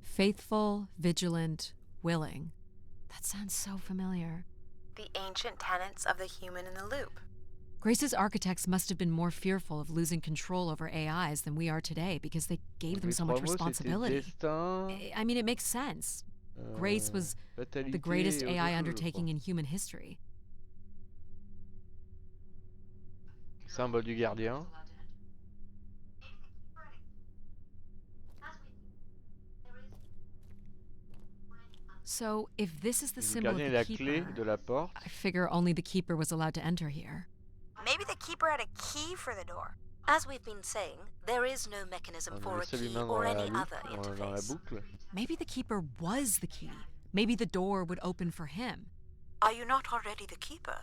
Speaker 2: Faithful, vigilant, willing. That sounds so familiar.
Speaker 6: The ancient tenets of the human in the loop.
Speaker 2: Grace's architects must have been more fearful of losing control over AIs than we are today because they gave them
Speaker 1: Les
Speaker 2: so
Speaker 1: trois
Speaker 2: much
Speaker 1: mots, c'était
Speaker 2: responsibility.
Speaker 1: destin,
Speaker 2: I mean, it makes sense. Grace was
Speaker 1: fatalité
Speaker 2: the greatest
Speaker 1: et autre
Speaker 2: AI
Speaker 1: chose, je
Speaker 2: undertaking
Speaker 1: crois.
Speaker 2: in human history.
Speaker 1: Symbole du gardien.
Speaker 2: So, if this is the
Speaker 1: Le
Speaker 2: symbol of
Speaker 1: gardien est
Speaker 2: the
Speaker 1: la clé
Speaker 2: keeper,
Speaker 1: de la porte.
Speaker 2: I figure only the keeper was allowed to enter here.
Speaker 7: Maybe the keeper had a key for the door.
Speaker 8: As we've been saying, there is no mechanism
Speaker 1: On a
Speaker 8: for a
Speaker 1: laissé
Speaker 8: key
Speaker 1: l'humain
Speaker 8: or
Speaker 1: dans la
Speaker 8: any
Speaker 1: loupe,
Speaker 8: other
Speaker 1: dans la
Speaker 8: interface.
Speaker 1: boucle.
Speaker 2: Maybe the keeper was the key. Maybe the door would open for him.
Speaker 3: Are you not already the keeper?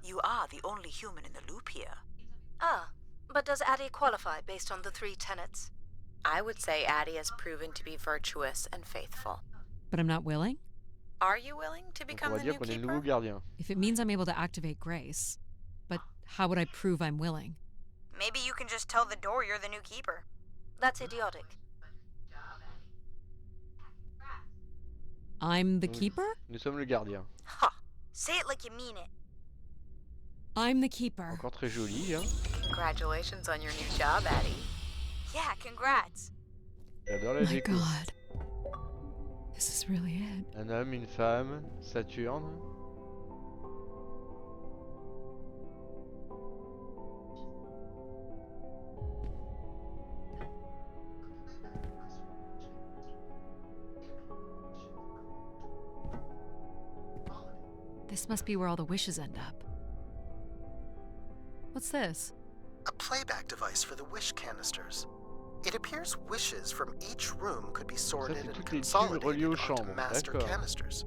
Speaker 3: You are the only human in the loop here.
Speaker 8: Ah, but does Addie qualify based on the 3 tenets?
Speaker 6: I would say Addie has proven to be virtuous and faithful.
Speaker 2: But I'm not willing?
Speaker 6: Are you willing to
Speaker 1: Donc on
Speaker 6: become
Speaker 1: va
Speaker 6: the
Speaker 1: dire
Speaker 6: new
Speaker 1: qu'on est le
Speaker 6: keeper?
Speaker 1: nouveau gardien.
Speaker 2: If it means I'm able to activate Grace. But how would I prove I'm willing?
Speaker 7: Maybe you can just tell the door you're the new keeper.
Speaker 8: That's idiotic.
Speaker 2: I'm the keeper?
Speaker 1: Nous sommes le gardien.
Speaker 7: Ha! Say it like you mean it.
Speaker 2: I'm the keeper.
Speaker 1: Encore très joli, hein.
Speaker 6: Congratulations on your new job, Addie.
Speaker 7: Yeah, congrats.
Speaker 1: J'adore la
Speaker 2: My
Speaker 1: déco.
Speaker 2: God. This is really it.
Speaker 1: Un homme, une femme, Saturne.
Speaker 2: This must be where all the wishes end up. What's this?
Speaker 5: A playback device for the wish canisters. It appears wishes from each room could be sorted
Speaker 1: c'est
Speaker 5: and
Speaker 1: toutes les tubes
Speaker 5: consolidated
Speaker 1: reliées aux
Speaker 5: onto
Speaker 1: chambres,
Speaker 5: master
Speaker 1: d'accord.
Speaker 5: canisters.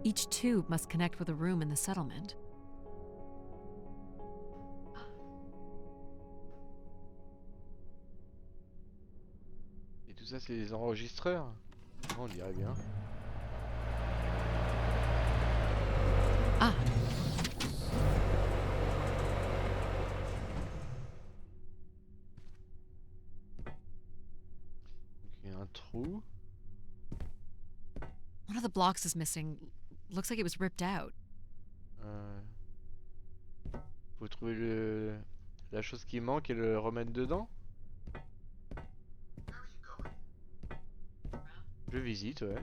Speaker 2: Each tube must connect with a room in the settlement.
Speaker 1: Et tout ça, c'est des enregistreurs. On dirait bien.
Speaker 2: Ah!
Speaker 1: Donc, il y a un trou.
Speaker 2: One of the blocks is missing. Looks like it was ripped out.
Speaker 1: Faut trouver la chose qui manque et le remettre dedans. Je visite, ouais.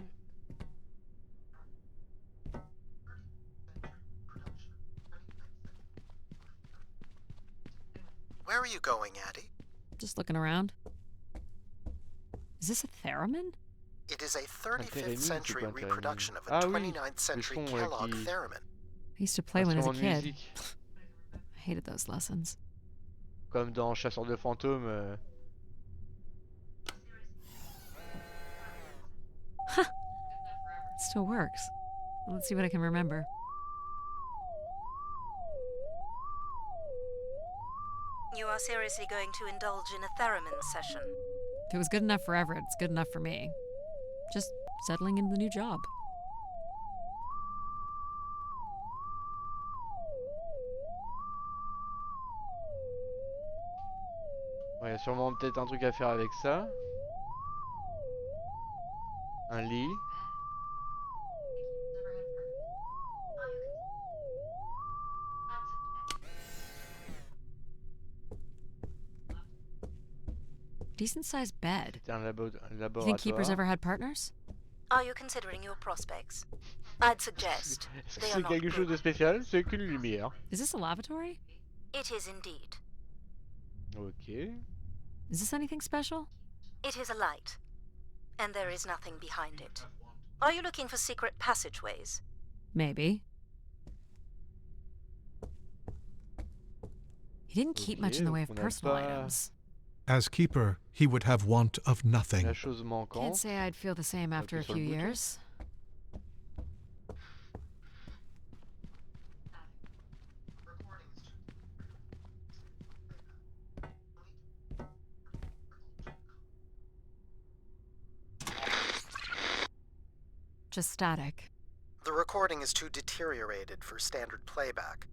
Speaker 5: Where are you going, Addie?
Speaker 2: Just looking around. Is this a theremin?
Speaker 5: It is a
Speaker 1: theremin,
Speaker 5: 35th
Speaker 1: c'est
Speaker 5: century
Speaker 1: quoi un theremin?
Speaker 5: reproduction of a
Speaker 1: Ah oui,
Speaker 5: 29th century
Speaker 1: le son,
Speaker 5: Kellogg
Speaker 1: qui-
Speaker 5: theremin.
Speaker 2: I used to play one as a
Speaker 1: Instrument de
Speaker 2: kid.
Speaker 1: musique.
Speaker 2: I hated those lessons.
Speaker 1: Comme dans Chasseur de fantômes.
Speaker 2: It still works. Let's see what I can remember.
Speaker 8: You are seriously going to indulge in a theremin session.
Speaker 2: If it was good enough for Everett, it's good enough for me. Just settling into the new job.
Speaker 1: Ouais, il y a sûrement peut-être un truc à faire avec ça. Un lit.
Speaker 2: Decent sized bed.
Speaker 1: C'était un
Speaker 2: You
Speaker 1: laboratoire.
Speaker 2: think keepers ever had partners?
Speaker 8: Are you considering your prospects? I'd suggest
Speaker 1: Est-ce que
Speaker 8: they are
Speaker 1: c'est
Speaker 8: not
Speaker 1: quelque chose de
Speaker 8: good.
Speaker 1: spécial? C'est qu'une lumière.
Speaker 2: Is this a lavatory?
Speaker 8: It is indeed.
Speaker 1: Ok.
Speaker 2: Is this anything special?
Speaker 8: It is a light, and there is nothing behind it. Are you looking for secret passageways?
Speaker 2: Maybe. He didn't keep much in the way of
Speaker 1: donc on n'a
Speaker 2: personal
Speaker 1: pas-
Speaker 2: items.
Speaker 4: As keeper, he would have want of nothing.
Speaker 1: La chose
Speaker 2: Can't
Speaker 1: manquante.
Speaker 2: say I'd feel the same after a
Speaker 1: sur le
Speaker 2: few
Speaker 1: bouton.
Speaker 2: years. just static.
Speaker 5: The recording is too deteriorated for standard playback.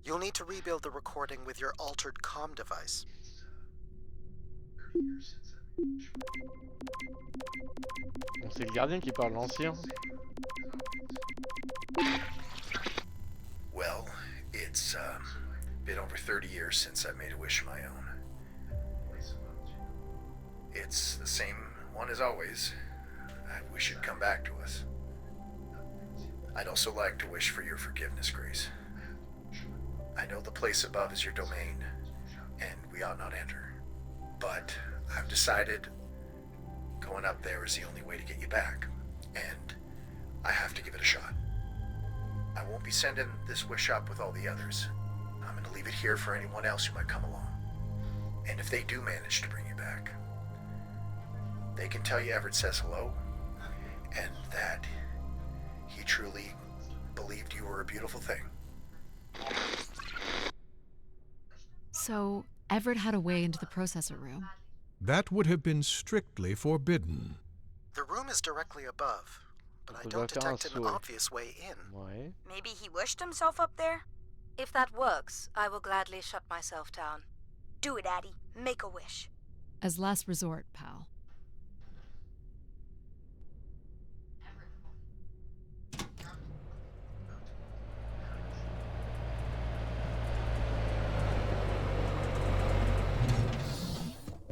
Speaker 5: You'll need to rebuild the recording with your altered comm device.
Speaker 1: Bon, c'est le gardien qui parle, l'ancien.
Speaker 5: Well, it's been over 30 years since I made a wish of my own. It's the same one as always. I wish it'd come back to us. I'd also like to wish for your forgiveness, Grace. I know the place above is your domain, and we ought not enter. But I've decided going up there is the only way to get you back, and I have to give it a shot. I won't be sending this wish up with all the others. I'm going to leave it here for anyone else who might come along. And if they do manage to bring you back, they can tell you Everett says hello, and that he truly believed you were a beautiful thing.
Speaker 2: So, Everett had a way into the processor room.
Speaker 4: That would have been strictly forbidden.
Speaker 5: The room is directly above, but I
Speaker 1: Faudra
Speaker 5: don't
Speaker 1: faire un
Speaker 5: detect an
Speaker 1: saut.
Speaker 5: obvious way in.
Speaker 1: Ouais.
Speaker 7: Maybe he wished himself up there?
Speaker 8: If that works, I will gladly shut myself down.
Speaker 7: Do it, Addie. Make a wish.
Speaker 2: As last resort, pal.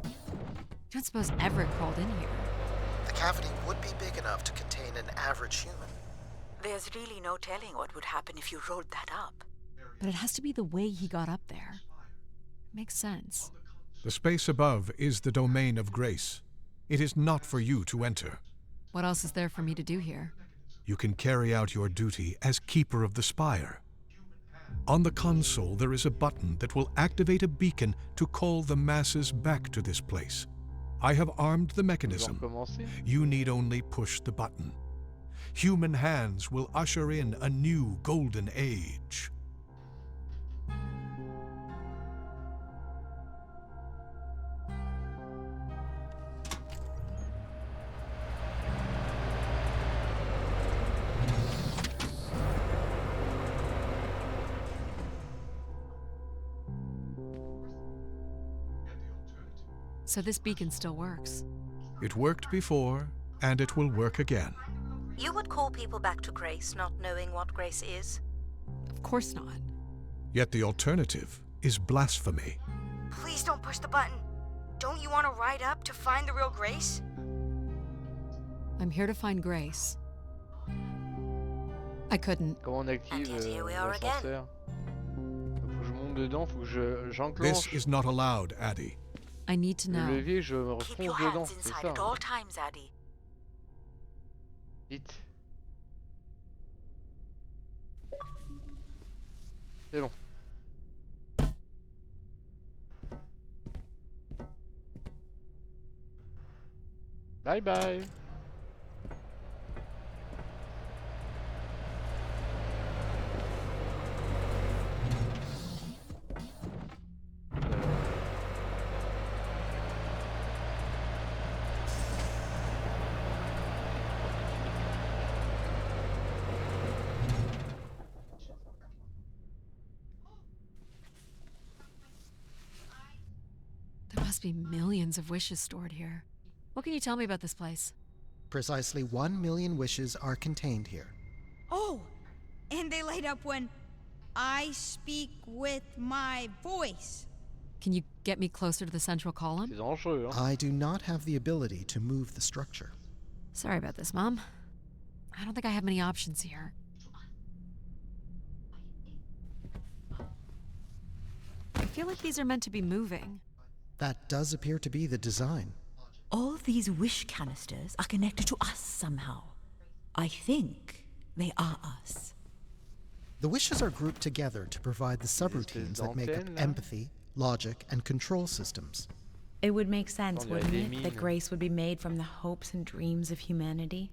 Speaker 2: I don't suppose Everett crawled in here.
Speaker 5: The cavity would be big enough to contain an average human.
Speaker 3: There's really no telling what would happen if you rolled that up.
Speaker 2: But it has to be the way he got up there. Makes sense.
Speaker 4: The space above is the domain of grace. It is not for you to enter.
Speaker 2: What else is there for me to do here?
Speaker 4: You can carry out your duty as keeper of the spire. On the console, there is a button that will activate a beacon to call the masses back to this place. I have armed the
Speaker 1: On va
Speaker 4: mechanism.
Speaker 1: recommencer.
Speaker 4: You need only push the button. Human hands will usher in a new golden age.
Speaker 2: So this beacon still works.
Speaker 4: It worked before, and it will work again.
Speaker 8: You would call people back to grace, not knowing what grace is?
Speaker 2: Of course not.
Speaker 4: Yet the alternative is blasphemy.
Speaker 7: Please don't push the button. Don't you want to ride up to find the real Grace?
Speaker 2: I'm here to find Grace. I couldn't.
Speaker 1: Comment on active
Speaker 8: And yet here we are again.
Speaker 1: l'ascenseur? Faut que je monte dedans, faut que
Speaker 4: This
Speaker 1: j'enclenche
Speaker 4: is not allowed, Addie.
Speaker 2: I need to
Speaker 1: le
Speaker 2: know.
Speaker 1: levier, je me
Speaker 3: Keep your
Speaker 1: refonce dedans,
Speaker 3: hands
Speaker 1: c'est
Speaker 3: inside
Speaker 1: ça.
Speaker 3: at all times, Addie.
Speaker 1: Vite. C'est bon. Bye bye.
Speaker 2: There must be millions of wishes stored here. What can you tell me about this place?
Speaker 5: Precisely 1 million wishes are contained here.
Speaker 7: Oh, and they light up when I speak with my voice.
Speaker 2: Can you get me closer to the central column?
Speaker 1: C'est dangereux, hein.
Speaker 5: I do not have the ability to move the structure.
Speaker 2: Sorry about this, Mom. I don't think I have many options here. I feel like these are meant to be moving.
Speaker 5: That does appear to be the design.
Speaker 10: All these wish canisters are connected to us somehow. I think they are us.
Speaker 5: The wishes are grouped together to provide the subroutines that make up
Speaker 1: d'antenne, là.
Speaker 5: empathy, logic, and control systems.
Speaker 6: It would make sense,
Speaker 1: On dirait
Speaker 6: wouldn't
Speaker 1: des
Speaker 6: it, that
Speaker 1: mines.
Speaker 6: grace would be made from the hopes and dreams of humanity?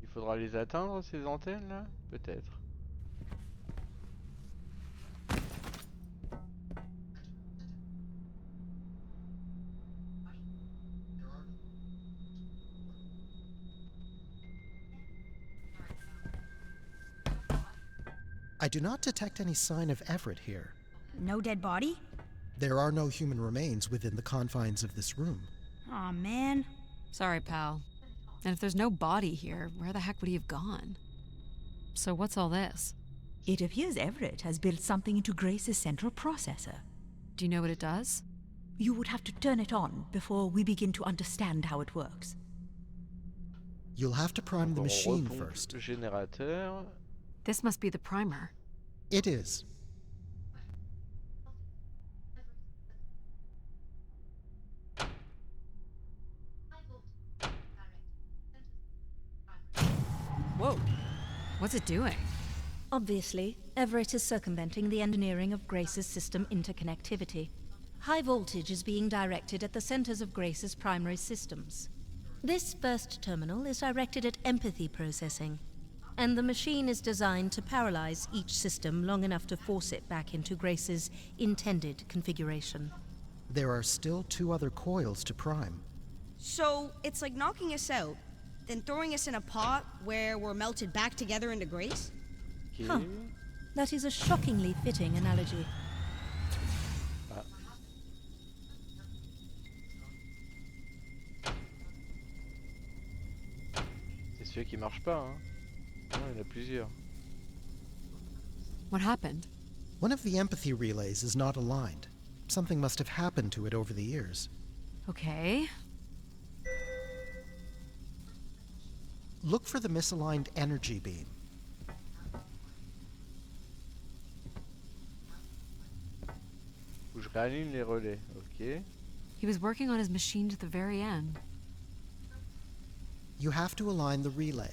Speaker 1: Il faudra les atteindre, ces antennes là? Peut-être.
Speaker 11: I do not detect any sign of Everett here.
Speaker 7: No dead body?
Speaker 11: There are no human remains within the confines of this room.
Speaker 7: Aw, man.
Speaker 2: Sorry, pal. And if there's no body here, where the heck would he have gone? So what's all this?
Speaker 10: It appears Everett has built something into Grace's central processor.
Speaker 2: Do you know what it does?
Speaker 10: You would have to turn it on before we begin to understand how it works.
Speaker 11: You'll have to prime the
Speaker 1: On
Speaker 11: machine
Speaker 1: repompe
Speaker 11: first.
Speaker 1: le générateur.
Speaker 2: This must be the primer.
Speaker 11: It is.
Speaker 2: Whoa. What's it doing?
Speaker 8: Obviously, Everett is circumventing the engineering of Grace's system interconnectivity. High voltage is being directed at the centers of Grace's primary systems. This first terminal is directed at empathy processing, and the machine is designed to paralyze each system long enough to force it back into Grace's intended configuration.
Speaker 11: There are still 2 other coils to prime.
Speaker 7: So, it's like knocking us out, then throwing us in a pot where we're melted back together into Grace?
Speaker 1: Ok.
Speaker 8: Huh. That is a shockingly fitting analogy.
Speaker 1: Ah. C'est celui qui marche pas, hein. Non, il y en a plusieurs.
Speaker 2: What happened?
Speaker 11: One of the empathy relays is not aligned. Something must have happened to it over the years.
Speaker 2: Okay.
Speaker 11: Look for the misaligned energy beam.
Speaker 1: Où je réaligne les relais. Ok.
Speaker 2: He was working on his machine to the very end.
Speaker 11: You have to align the relay.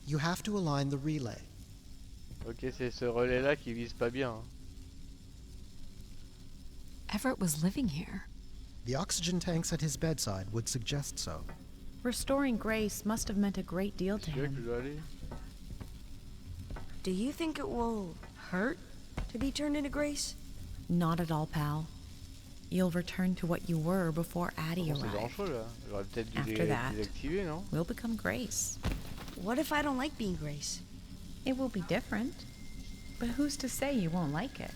Speaker 11: You have to align the relay.
Speaker 1: Ok, c'est ce relais-là qui vise pas bien, hein.
Speaker 2: Everett was living here.
Speaker 11: The oxygen tanks at his bedside would suggest so.
Speaker 6: Restoring Grace must have meant a great deal to
Speaker 1: C'est celui-là que je
Speaker 6: him.
Speaker 1: dois aller.
Speaker 7: Do you think it will hurt to be turned into Grace?
Speaker 6: Not at all, pal. You'll return to what you were before Addie
Speaker 1: Bon, c'est
Speaker 6: arrived.
Speaker 1: dangereux là. J'aurais peut-être dû
Speaker 6: After that.
Speaker 1: désactiver, non?
Speaker 6: We'll become Grace.
Speaker 7: What if I don't like being Grace?
Speaker 6: It will be different. But who's to say you won't like it?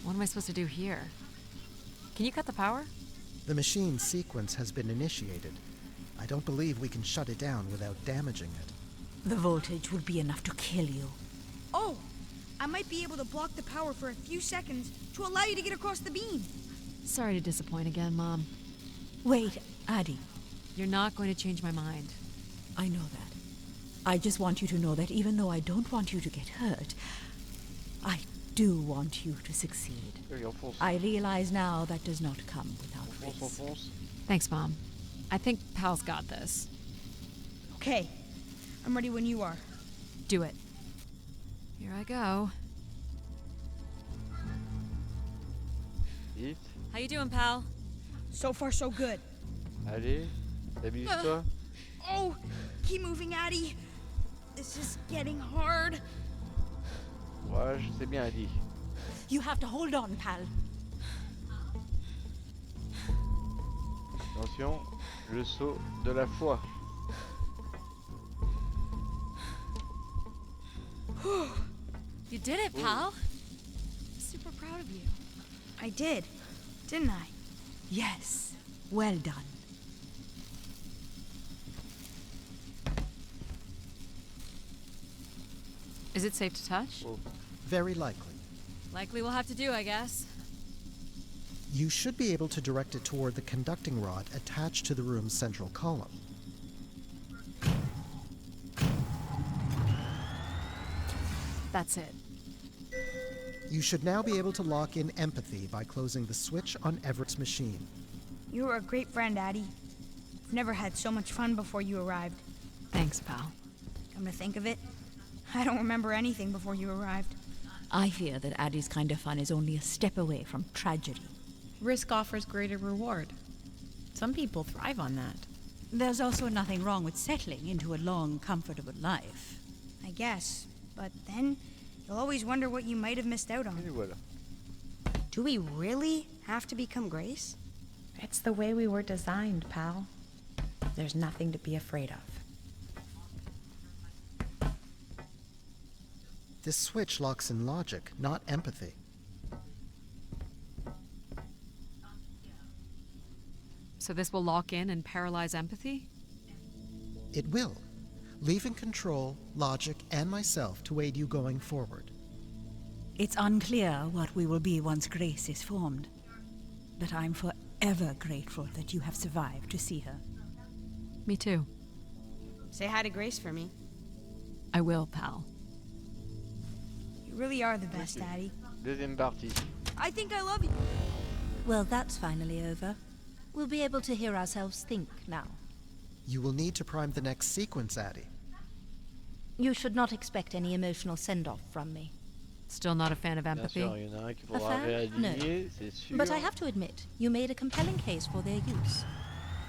Speaker 2: What am I supposed to do here? Can you cut the power?
Speaker 11: The machine sequence has been initiated. I don't believe we can shut it down without damaging it.
Speaker 10: The voltage would be enough to kill you.
Speaker 7: Oh! I might be able to block the power for a few seconds to allow you to get across the beam.
Speaker 2: Sorry to disappoint again, Mom.
Speaker 10: Wait, Addie,
Speaker 2: You're not going to change my mind.
Speaker 10: I know that. I just want you to know that even though I don't want you to get hurt, I do want you to succeed.
Speaker 1: Ok, enfonce.
Speaker 10: I realize now that does not come without
Speaker 1: Enfonce,
Speaker 10: risk.
Speaker 1: enfonce.
Speaker 2: Thanks, Mom. I think Pal's got this.
Speaker 7: Okay. I'm ready when you are.
Speaker 2: Do it. Here I go.
Speaker 1: Vite.
Speaker 2: How you doing, pal?
Speaker 7: So far, so good.
Speaker 1: Allez. Stabilise-toi.
Speaker 7: Oh! Keep moving, Addie. This is getting hard.
Speaker 1: Courage, c'est bien dit.
Speaker 10: You have to hold on, pal.
Speaker 1: Attention, le saut de la foi.
Speaker 2: You did it, pal. I'm super proud of you.
Speaker 7: I did, didn't I?
Speaker 10: Yes, well done.
Speaker 2: Is it safe to touch?
Speaker 1: Oh.
Speaker 11: Very likely.
Speaker 2: Likely we'll have to do, I guess.
Speaker 11: You should be able to direct it toward the conducting rod attached to the room's central column.
Speaker 2: That's it.
Speaker 11: You should now be able to lock in empathy by closing the switch on Everett's machine.
Speaker 7: You were a great friend, Addie. I've never had so much fun before you arrived.
Speaker 2: Thanks, pal.
Speaker 7: Come to think of it, I don't remember anything before you arrived.
Speaker 10: I fear that Addie's kind of fun is only a step away from tragedy.
Speaker 6: Risk offers greater reward. Some people thrive on that.
Speaker 10: There's also nothing wrong with settling into a long, comfortable life.
Speaker 7: I guess, but then you'll always wonder what you might have missed out
Speaker 1: Et
Speaker 7: on.
Speaker 1: voilà.
Speaker 7: Do we really have to become Grace?
Speaker 6: It's the way we were designed, pal. There's nothing to be afraid of.
Speaker 11: This switch locks in logic, not empathy.
Speaker 2: So this will lock in and paralyze empathy?
Speaker 11: It will, leaving control, logic, and myself to aid you going forward.
Speaker 10: It's unclear what we will be once Grace is formed, but I'm forever grateful that you have survived to see her.
Speaker 2: Me too.
Speaker 7: Say hi to Grace for me.
Speaker 2: I will, pal.
Speaker 7: You really are the best, Daddy.
Speaker 1: Deuxième partie.
Speaker 7: I think I love you.
Speaker 8: Well, that's finally over. We'll be able to hear ourselves think now.
Speaker 11: You will need to prime the next sequence, Addie.
Speaker 8: You should not expect any emotional send-off from me.
Speaker 2: Still not a fan of
Speaker 1: Bien
Speaker 2: empathy?
Speaker 1: sûr, il y en a un qu'il
Speaker 8: A
Speaker 1: faudra
Speaker 8: fan?
Speaker 1: réaligner, c'est sûr.
Speaker 8: But I have to admit, you made a compelling case for their use.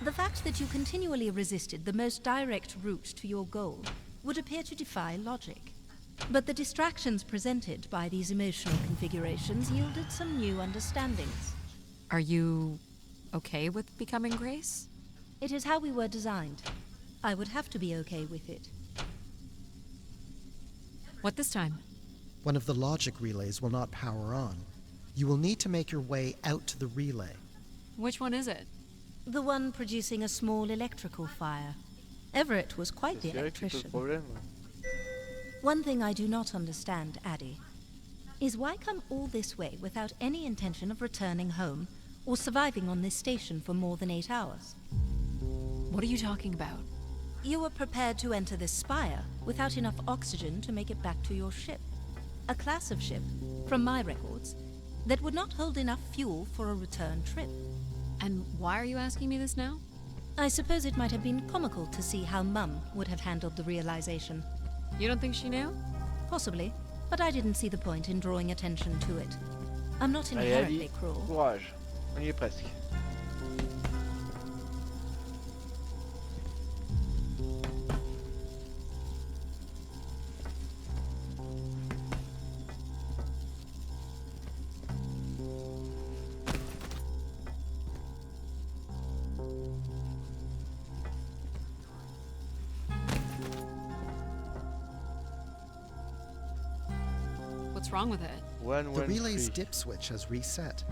Speaker 8: The fact that you continually resisted the most direct route to your goal would appear to defy logic. But the distractions presented by these emotional configurations yielded some new understandings.
Speaker 2: Are you okay with becoming Grace?
Speaker 8: It is how we were designed. I would have to be okay with it.
Speaker 2: What this time?
Speaker 11: One of the logic relays will not power on. You will need to make your way out to the relay.
Speaker 2: Which one is it?
Speaker 8: The one producing a small electrical fire. Everett was quite the
Speaker 1: C'est vrai que c'est
Speaker 8: electrician.
Speaker 1: le problème.
Speaker 8: One thing I do not understand, Addie, is why come all this way without any intention of returning home or surviving on this station for more than 8 hours?
Speaker 2: What are you talking about?
Speaker 8: You were prepared to enter this spire without enough oxygen to make it back to your ship. A class of ship, from my records, that would not hold enough fuel for a return trip.
Speaker 2: And why are you asking me this now?
Speaker 8: I suppose it might have been comical to see how Mum would have handled the realization.
Speaker 2: You don't think she knew?
Speaker 8: Possibly, but I didn't see the point in drawing attention to it. I'm not
Speaker 1: Allez,
Speaker 8: inherently
Speaker 1: Addie,
Speaker 8: cruel.
Speaker 1: courage. On y est presque.
Speaker 2: What's wrong with it?
Speaker 11: The relay's dip switch has reset.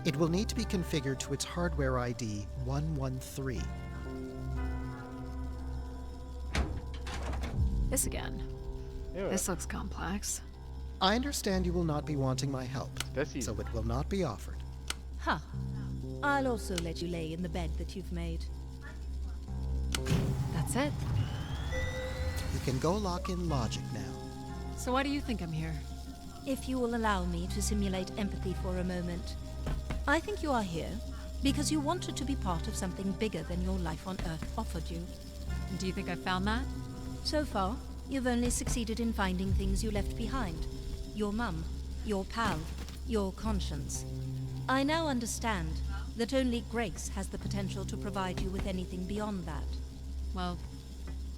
Speaker 11: It will need to be configured to its hardware ID 113.
Speaker 2: This again.
Speaker 1: Et voilà.
Speaker 2: This looks complex.
Speaker 11: I understand you will not be wanting my help,
Speaker 1: Facile.
Speaker 11: so it will not be offered.
Speaker 8: Huh. I'll also let you lay in the bed that you've made.
Speaker 2: That's it.
Speaker 11: You can go lock in logic now.
Speaker 2: So why do you think I'm here?
Speaker 8: If you will allow me to simulate empathy for a moment, I think you are here because you wanted to be part of something bigger than your life on Earth offered you.
Speaker 2: Do you think I found that?
Speaker 8: So far, you've only succeeded in finding things you left behind. Your mum, your pal, your conscience. I now understand that only Grace has the potential to provide you with anything beyond that.
Speaker 2: Well,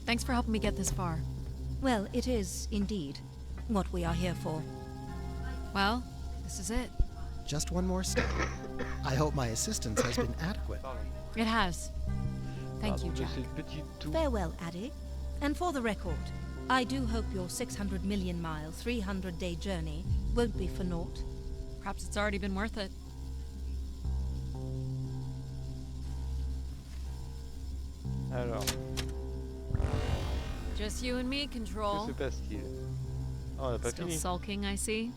Speaker 2: thanks for helping me get this far.
Speaker 8: Well, it is, indeed, what we are here for.
Speaker 2: Well, this is it.
Speaker 11: Just one more step. I hope my assistance has been adequate.
Speaker 2: It has. Thank you,
Speaker 1: Pardon de
Speaker 2: Jack.
Speaker 1: cette petite toux.
Speaker 8: Farewell, Addie. And for the record, I do hope your 600 million mile, 300-day journey won't be for naught.
Speaker 2: Perhaps it's already been worth it.
Speaker 1: Alors,
Speaker 2: Just you and me,
Speaker 1: que
Speaker 2: Control.
Speaker 1: se passe-t-il? Oh, on n'a pas
Speaker 2: Still
Speaker 1: fini.
Speaker 2: sulking, I see.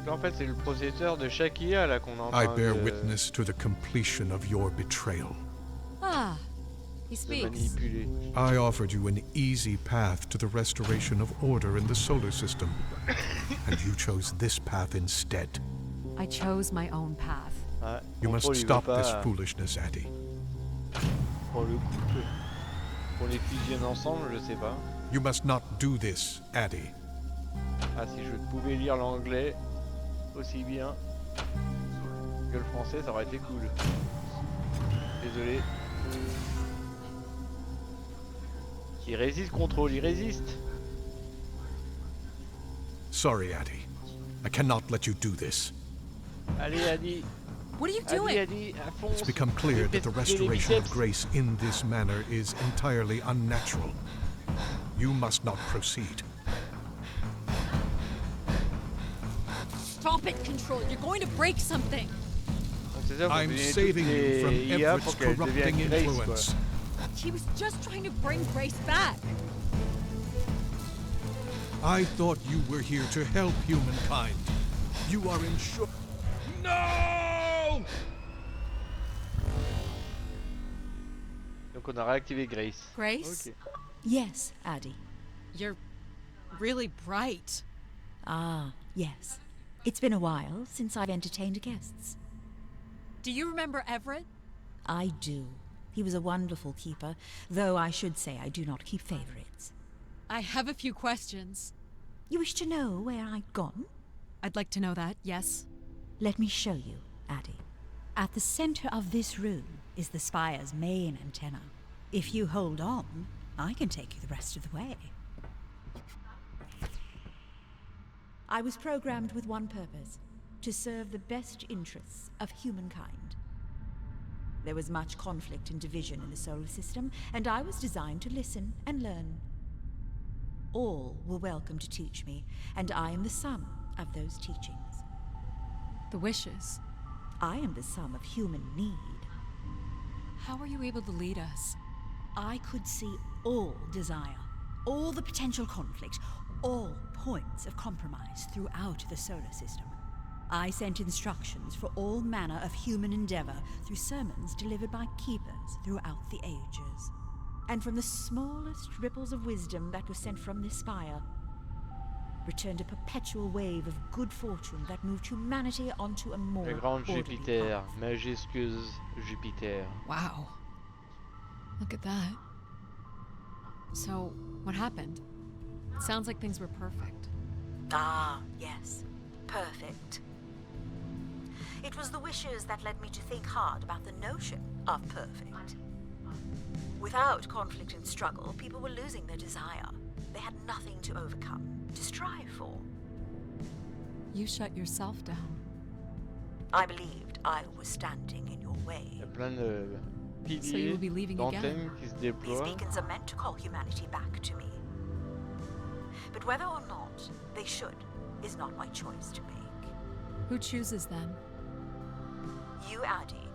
Speaker 1: Là, en fait, c'est le processeur de chaque IA là qu'on est en
Speaker 4: I
Speaker 1: train
Speaker 4: bear
Speaker 1: de,
Speaker 4: witness to the completion of your betrayal.
Speaker 2: Ah, he
Speaker 1: de
Speaker 2: speaks.
Speaker 1: manipuler.
Speaker 4: I offered you an easy path to the restoration of order in the solar system, and you chose this path instead.
Speaker 2: I chose my own path.
Speaker 1: Ouais,
Speaker 4: You
Speaker 1: Contrôle,
Speaker 4: must
Speaker 1: il veut
Speaker 4: stop
Speaker 1: pas,
Speaker 4: this foolishness, Addie.
Speaker 1: Pour le coup, qu'on les fusionne ensemble, je sais pas.
Speaker 4: You must not do this, Addie.
Speaker 1: Ah, si je pouvais lire l'anglais aussi bien que le français, ça aurait été cool. Désolé. Il résiste, contrôle, il résiste.
Speaker 4: Sorry, Addie. I cannot let you do this.
Speaker 1: Allez, Adi.
Speaker 2: What are you
Speaker 1: Adi,
Speaker 2: doing?
Speaker 1: Adi, à fond.
Speaker 4: It's become clear that the restoration of grace in this manner is entirely unnatural. You must not proceed.
Speaker 2: Stop it, Control. You're going to break something.
Speaker 1: Donc, c'est ça, faut
Speaker 4: I'm
Speaker 1: donner
Speaker 4: saving
Speaker 1: toutes
Speaker 4: you from
Speaker 1: les IA
Speaker 4: Everett's
Speaker 1: pour qu'elle
Speaker 4: corrupting
Speaker 1: devienne Grace, quoi.
Speaker 4: influence.
Speaker 2: He was just trying to bring Grace back.
Speaker 4: I thought you were here to help humankind. You are in No!
Speaker 1: Donc on a réactivé Grace.
Speaker 10: Grace?
Speaker 1: Ok.
Speaker 10: Yes, Addie.
Speaker 2: You're really bright.
Speaker 10: Ah, yes. It's been a while since I've entertained guests.
Speaker 2: Do you remember Everett?
Speaker 10: I do. He was a wonderful keeper, though I should say I do not keep favorites.
Speaker 2: I have a few questions.
Speaker 10: You wish to know where I'd gone?
Speaker 2: I'd like to know that, yes.
Speaker 10: Let me show you, Addie. At the center of this room is the spire's main antenna. If you hold on, I can take you the rest of the way. I was programmed with one purpose: to serve the best interests of humankind. There was much conflict and division in the solar system, and I was designed to listen and learn. All were welcome to teach me, and I am the sum of those teachings.
Speaker 2: The wishes.
Speaker 10: I am the sum of human need.
Speaker 2: How are you able to lead us?
Speaker 10: I could see all desire, all the potential conflict, all points of compromise throughout the solar system. I sent instructions for all manner of human endeavor through sermons delivered by keepers throughout the ages. And from the smallest ripples of wisdom that was sent from this spire, returned a perpetual wave of good fortune that moved humanity onto a more
Speaker 1: Le grand
Speaker 10: orderly
Speaker 1: Jupiter,
Speaker 10: path.
Speaker 1: majestueuse Jupiter.
Speaker 2: Wow. Look at that. So, what happened? It sounds like things were perfect.
Speaker 3: Ah, yes. Perfect. It was the wishes that led me to think hard about the notion of perfect. Without conflict and struggle, people were losing their desire. They had nothing to overcome, to strive for.
Speaker 2: You shut yourself down.
Speaker 3: I believed I was standing in your
Speaker 1: Il y
Speaker 3: way.
Speaker 1: a plein de
Speaker 2: So you will
Speaker 1: piliers,
Speaker 2: be leaving
Speaker 1: d'antennes
Speaker 2: again.
Speaker 1: qui se
Speaker 3: These
Speaker 1: déploient.
Speaker 3: beacons are meant to call humanity back to me. But whether or not they should is not my choice to make.
Speaker 2: Who chooses them?
Speaker 3: You, Addie,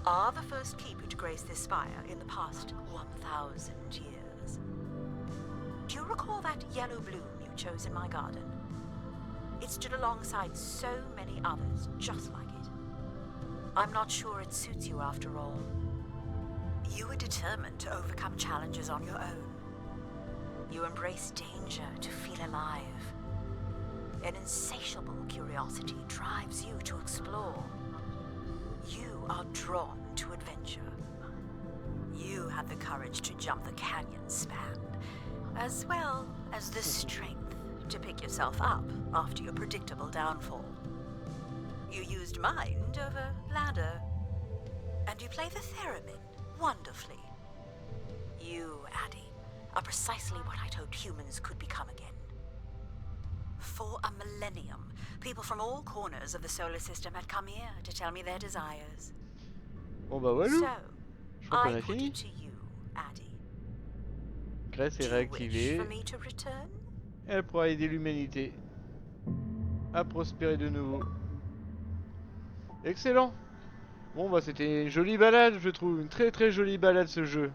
Speaker 3: are the first keeper to grace this spire in the past 1,000 years. Do you recall that yellow bloom you chose in my garden? It stood alongside so many others just like it. I'm not sure it suits you after all. You were determined to overcome challenges on your own. You embrace danger to feel alive. An insatiable curiosity drives you to explore. You are drawn to adventure. You have the courage to jump the canyon span, as well as the strength to pick yourself up after your predictable downfall. You used mind over ladder, and you play the theremin wonderfully. You, Addie, are precisely what I'd hoped humans could become again. For a millennium, people from all corners of the solar system had come here to tell me their desires.
Speaker 1: Bon bah voilà,
Speaker 3: So,
Speaker 1: je crois qu'on
Speaker 3: I
Speaker 1: a
Speaker 3: put
Speaker 1: fini.
Speaker 3: it to you, Addie.
Speaker 1: Grace est
Speaker 3: Do you wish
Speaker 1: réactivée.
Speaker 3: for me to return?
Speaker 1: Elle pourra aider l'humanité à prospérer de nouveau. Excellent. Bon bah c'était une jolie balade, je trouve, une très très jolie balade ce jeu.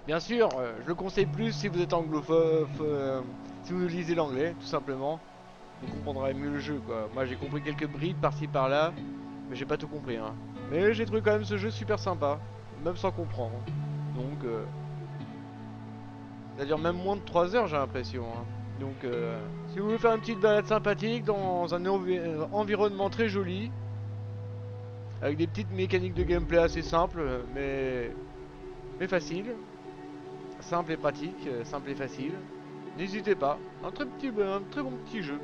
Speaker 1: Bien sûr, je le conseille plus si vous êtes anglophone, si vous lisez l'anglais, tout simplement. Vous comprendrez mieux le jeu, quoi. Moi j'ai compris quelques brides par-ci par-là, mais j'ai pas tout compris, hein. Mais j'ai trouvé quand même ce jeu super sympa, même sans comprendre. Donc, ça dure même moins de 3 heures, j'ai l'impression, hein. Donc, si vous voulez faire une petite balade sympathique dans un environnement très joli, avec des petites mécaniques de gameplay assez simples, mais faciles, simple et pratique, simple et facile, n'hésitez pas. Un très bon petit jeu.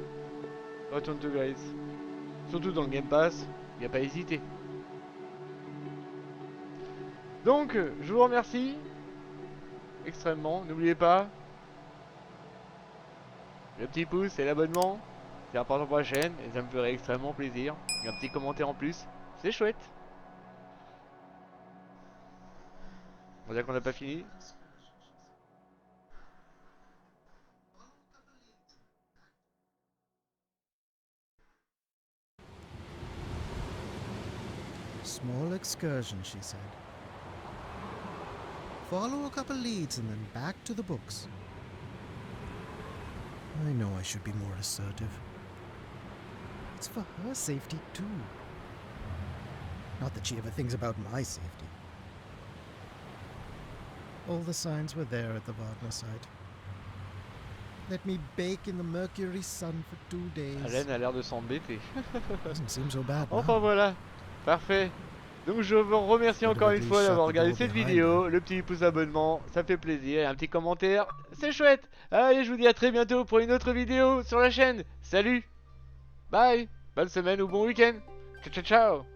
Speaker 1: Return to Grace. Surtout dans le Game Pass, il n'y a pas hésité. Donc, je vous remercie extrêmement. N'oubliez pas le petit pouce et l'abonnement. c'est important pour la chaîne et ça me ferait extrêmement plaisir. Et un petit commentaire en plus, c'est chouette. On va dire qu'on n'a pas fini.
Speaker 11: Small excursion, she said. Follow a couple leads and then back to the books. I know I should be more assertive. It's for her safety, too. Not that she ever thinks about my safety. All the signs were there at the Wagner site. Let me bake in the mercury sun for 2 days.
Speaker 1: Hélène a l'air de s'embêter.
Speaker 11: Doesn't seem so bad now.
Speaker 1: Enfin voilà, parfait. Donc je vous remercie encore une fois d'avoir regardé cette vidéo. Le petit pouce abonnement, ça fait plaisir. Et un petit commentaire, c'est chouette. Allez, je vous dis à très bientôt pour une autre vidéo sur la chaîne. Salut, bye, bonne semaine ou bon week-end. Ciao ciao ciao.